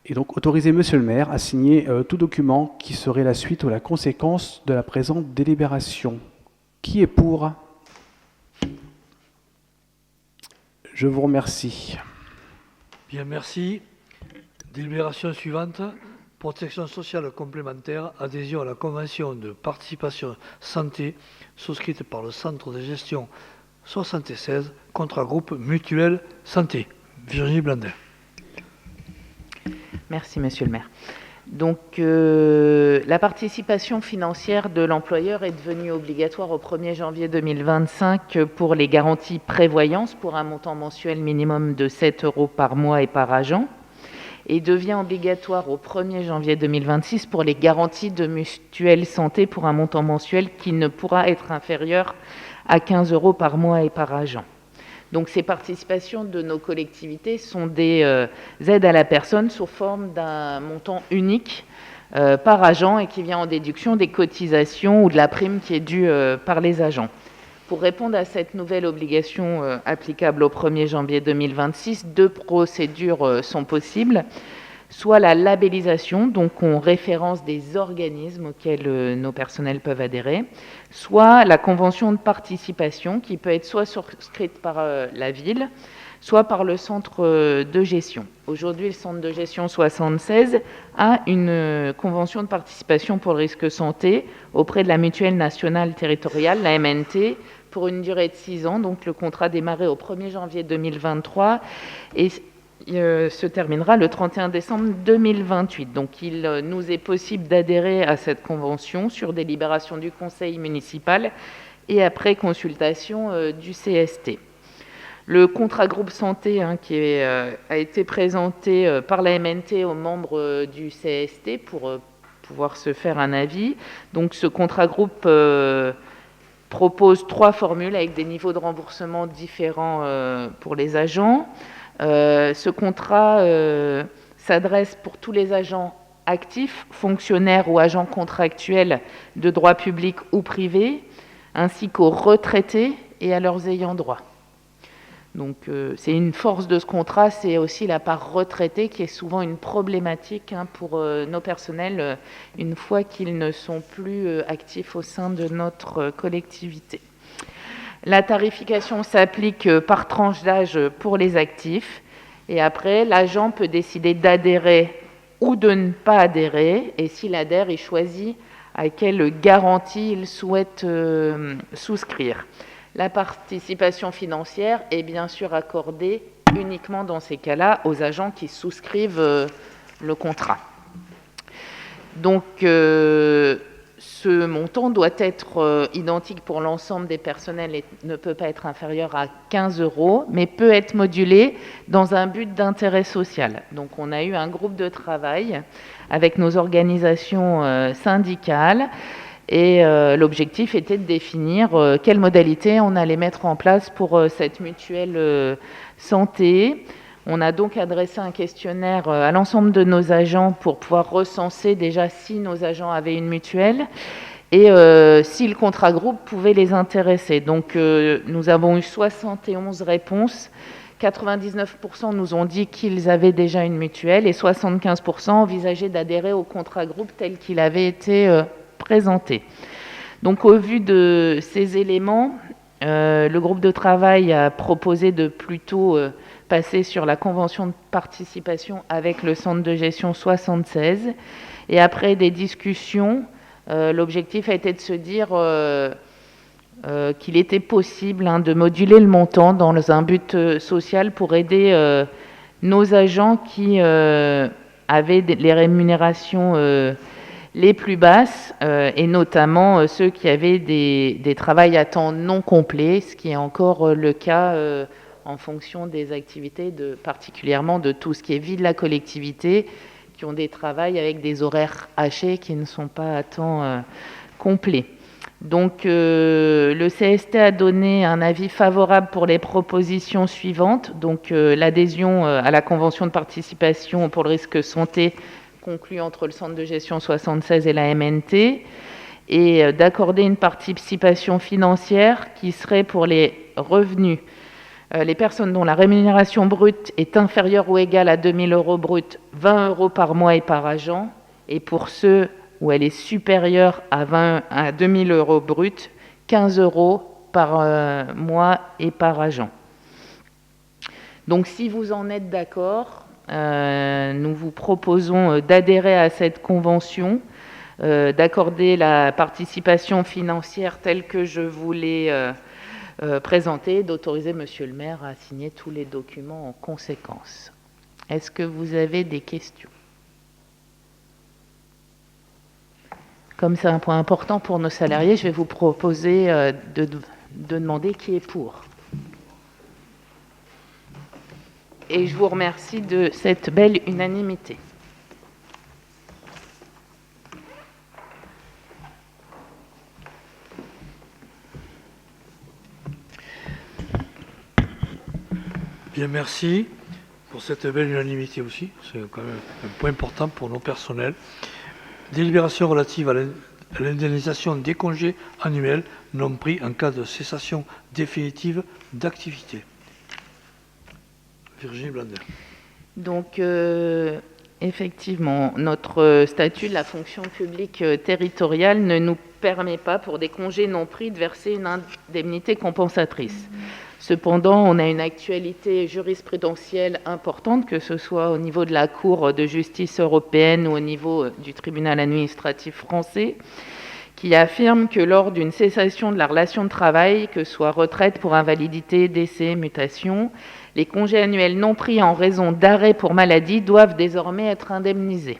Speaker 11: Et donc autoriser Monsieur le maire à signer tout document qui serait la suite ou la conséquence de la présente délibération. Qui est pour ? Je vous remercie.
Speaker 1: Bien, merci. Délibération suivante. Protection sociale complémentaire, adhésion à la convention de participation santé souscrite par le centre de gestion 76, contrat groupe mutuel santé. Virginie Blandin.
Speaker 9: Merci, monsieur le maire. Donc, la participation financière de l'employeur est devenue obligatoire au 1er janvier 2025 pour les garanties prévoyance pour un montant mensuel minimum de 7 € par mois et par agent, et devient obligatoire au 1er janvier 2026 pour les garanties de mutuelle santé pour un montant mensuel qui ne pourra être inférieur à 15 € par mois et par agent. Donc ces participations de nos collectivités sont des aides à la personne sous forme d'un montant unique par agent et qui vient en déduction des cotisations ou de la prime qui est due par les agents. Pour répondre à cette nouvelle obligation applicable au 1er janvier 2026, deux procédures sont possibles. Soit la labellisation, donc on référence des organismes auxquels nos personnels peuvent adhérer, soit la convention de participation qui peut être soit souscrite par la ville, soit par le centre de gestion. Aujourd'hui, le centre de gestion 76 a une convention de participation pour le risque santé auprès de la mutuelle nationale territoriale, la MNT, pour une durée de 6 ans. Donc le contrat démarré au 1er janvier 2023 et se terminera le 31 décembre 2028. Donc il nous est possible d'adhérer à cette convention sur délibération du conseil municipal et après consultation du CST. Le contrat groupe santé qui a été présenté par la MNT aux membres du CST pour pouvoir se faire un avis. Donc ce contrat groupe propose 3 formules avec des niveaux de remboursement différents pour les agents. Ce contrat s'adresse pour tous les agents actifs, fonctionnaires ou agents contractuels de droit public ou privé, ainsi qu'aux retraités et à leurs ayants droit. Donc c'est une force de ce contrat, c'est aussi la part retraitée qui est souvent une problématique pour nos personnels une fois qu'ils ne sont plus actifs au sein de notre collectivité. La tarification s'applique par tranche d'âge pour les actifs et après l'agent peut décider d'adhérer ou de ne pas adhérer, et s'il adhère, il choisit à quelle garantie il souhaite souscrire. La participation financière est bien sûr accordée uniquement dans ces cas-là aux agents qui souscrivent le contrat. Donc ce montant doit être identique pour l'ensemble des personnels et ne peut pas être inférieur à 15 €, mais peut être modulé dans un but d'intérêt social. Donc on a eu un groupe de travail avec nos organisations syndicales et l'objectif était de définir quelles modalités on allait mettre en place pour cette mutuelle santé. On a donc adressé un questionnaire à l'ensemble de nos agents pour pouvoir recenser déjà si nos agents avaient une mutuelle. et si le contrat groupe pouvait les intéresser. Donc nous avons eu 71 réponses. 99% nous ont dit qu'ils avaient déjà une mutuelle et 75% envisageaient d'adhérer au contrat groupe tel qu'il avait été présenté. Donc au vu de ces éléments, le groupe de travail a proposé de plutôt passer sur la convention de participation avec le centre de gestion 76. Et après des discussions, l'objectif a été de se dire qu'il était possible de moduler le montant dans un but social pour aider nos agents qui avaient les rémunérations les plus basses et notamment ceux qui avaient des travails à temps non complet, ce qui est encore le cas en fonction des activités, particulièrement de tout ce qui est vie de la collectivité, qui ont des travails avec des horaires hachés qui ne sont pas à temps complet. Donc le CST a donné un avis favorable pour les propositions suivantes. Donc l'adhésion à la convention de participation pour le risque santé conclue entre le centre de gestion 76 et la MNT, et d'accorder une participation financière qui serait pour les revenus, les personnes dont la rémunération brute est inférieure ou égale à 2 000 € brut, 20 € par mois et par agent, et pour ceux où elle est supérieure à 2 000 € brut, 15 € par mois et par agent. Donc si vous en êtes d'accord, nous vous proposons d'adhérer à cette convention, d'accorder la participation financière telle que je vous l'ai présentée, d'autoriser Monsieur le maire à signer tous les documents en conséquence. Est-ce que vous avez des questions ? Comme c'est un point important pour nos salariés, je vais vous proposer de demander qui est pour. Et je vous remercie de cette belle unanimité.
Speaker 1: Bien, merci pour cette belle unanimité aussi. C'est quand même un point important pour nos personnels. Délibération relative à l'indemnisation des congés annuels non pris en cas de cessation définitive d'activité. Virginie Blander.
Speaker 9: Donc, effectivement, notre statut de la fonction publique territoriale ne nous permet pas, pour des congés non pris, de verser une indemnité compensatrice. Cependant, on a une actualité jurisprudentielle importante, que ce soit au niveau de la Cour de justice européenne ou au niveau du tribunal administratif français, qui affirme que lors d'une cessation de la relation de travail, que ce soit retraite pour invalidité, décès, mutation, les congés annuels non pris en raison d'arrêt pour maladie doivent désormais être indemnisés.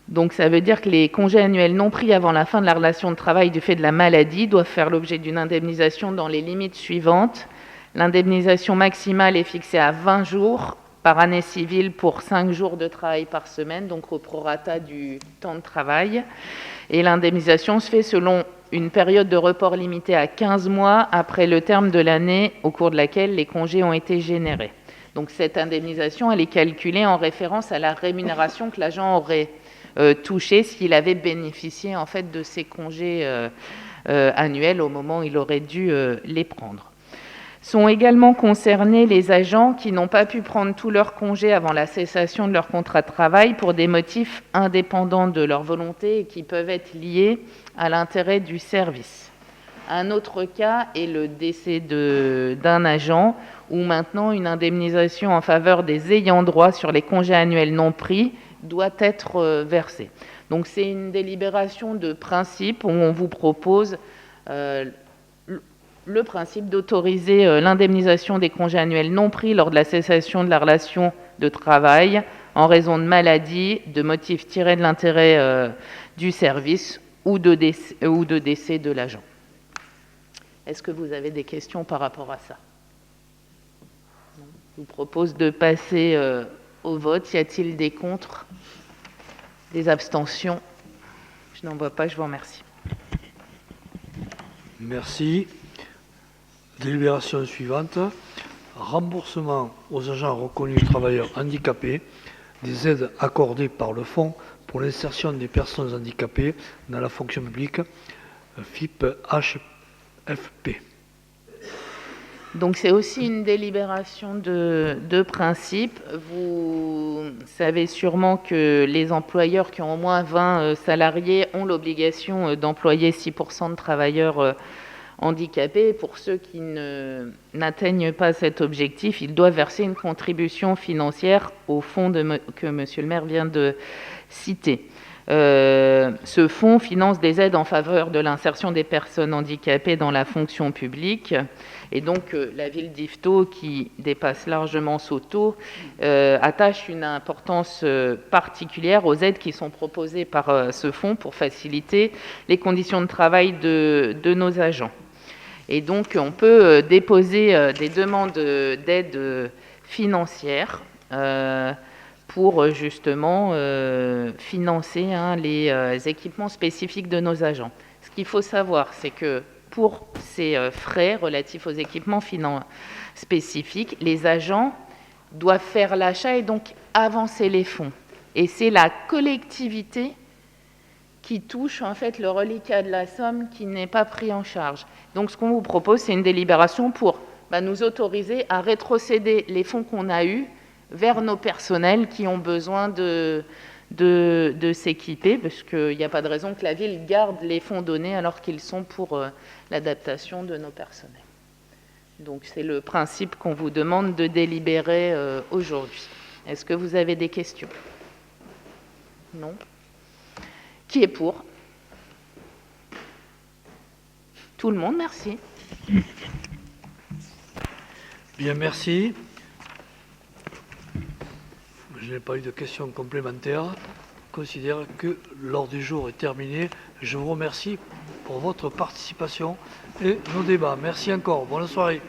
Speaker 9: Donc ça veut dire que les congés annuels non pris avant la fin de la relation de travail du fait de la maladie doivent faire l'objet d'une indemnisation dans les limites suivantes. L'indemnisation maximale est fixée à 20 jours par année civile pour 5 jours de travail par semaine, donc au prorata du temps de travail. Et l'indemnisation se fait selon une période de report limitée à 15 mois après le terme de l'année au cours de laquelle les congés ont été générés. Donc cette indemnisation, elle est calculée en référence à la rémunération que l'agent aurait touché s'il avait bénéficié en fait de ces congés annuels au moment où il aurait dû les prendre. Sont également concernés les agents qui n'ont pas pu prendre tous leurs congés avant la cessation de leur contrat de travail pour des motifs indépendants de leur volonté et qui peuvent être liés à l'intérêt du service. Un autre cas est le décès d'un agent où maintenant une indemnisation en faveur des ayants droit sur les congés annuels non pris doit être versée. Donc c'est une délibération de principe où on vous propose le principe d'autoriser l'indemnisation des congés annuels non pris lors de la cessation de la relation de travail en raison de maladie, de motifs tirés de l'intérêt du service ou de décès de l'agent. Est-ce que vous avez des questions par rapport à ça ? Je vous propose de passer au vote. Y a-t-il des contre ? Des abstentions ? Je n'en vois pas, je vous remercie.
Speaker 1: Merci. Délibération suivante. Remboursement aux agents reconnus travailleurs handicapés des aides accordées par le Fonds pour l'insertion des personnes handicapées dans la fonction publique, FIP-HFP.
Speaker 9: Donc c'est aussi une délibération de principe. Vous savez sûrement que les employeurs qui ont au moins 20 salariés ont l'obligation d'employer 6% de travailleurs handicapés. Pour ceux qui n'atteignent pas cet objectif, ils doivent verser une contribution financière au fonds que Monsieur le maire vient de citer. Ce fonds finance des aides en faveur de l'insertion des personnes handicapées dans la fonction publique. Et donc, la ville d'Yvetot, qui dépasse largement ce taux, attache une importance particulière aux aides qui sont proposées par ce fonds pour faciliter les conditions de travail de nos agents. Et donc, on peut déposer des demandes d'aide financière pour justement financer les équipements spécifiques de nos agents. Ce qu'il faut savoir, c'est que pour ces frais relatifs aux équipements spécifiques, les agents doivent faire l'achat et donc avancer les fonds. Et c'est la collectivité qui touche en fait le reliquat de la somme qui n'est pas pris en charge. Donc ce qu'on vous propose, c'est une délibération pour nous autoriser à rétrocéder les fonds qu'on a eus vers nos personnels qui ont besoin de s'équiper, parce qu'il n'y a pas de raison que la ville garde les fonds donnés alors qu'ils sont pour l'adaptation de nos personnels. Donc c'est le principe qu'on vous demande de délibérer aujourd'hui. Est-ce que vous avez des questions? Non? Qui est pour? Tout le monde, merci.
Speaker 1: Bien, merci. Je n'ai pas eu de questions complémentaires. Je considère que l'ordre du jour est terminé. Je vous remercie pour votre participation et nos débats. Merci encore. Bonne soirée.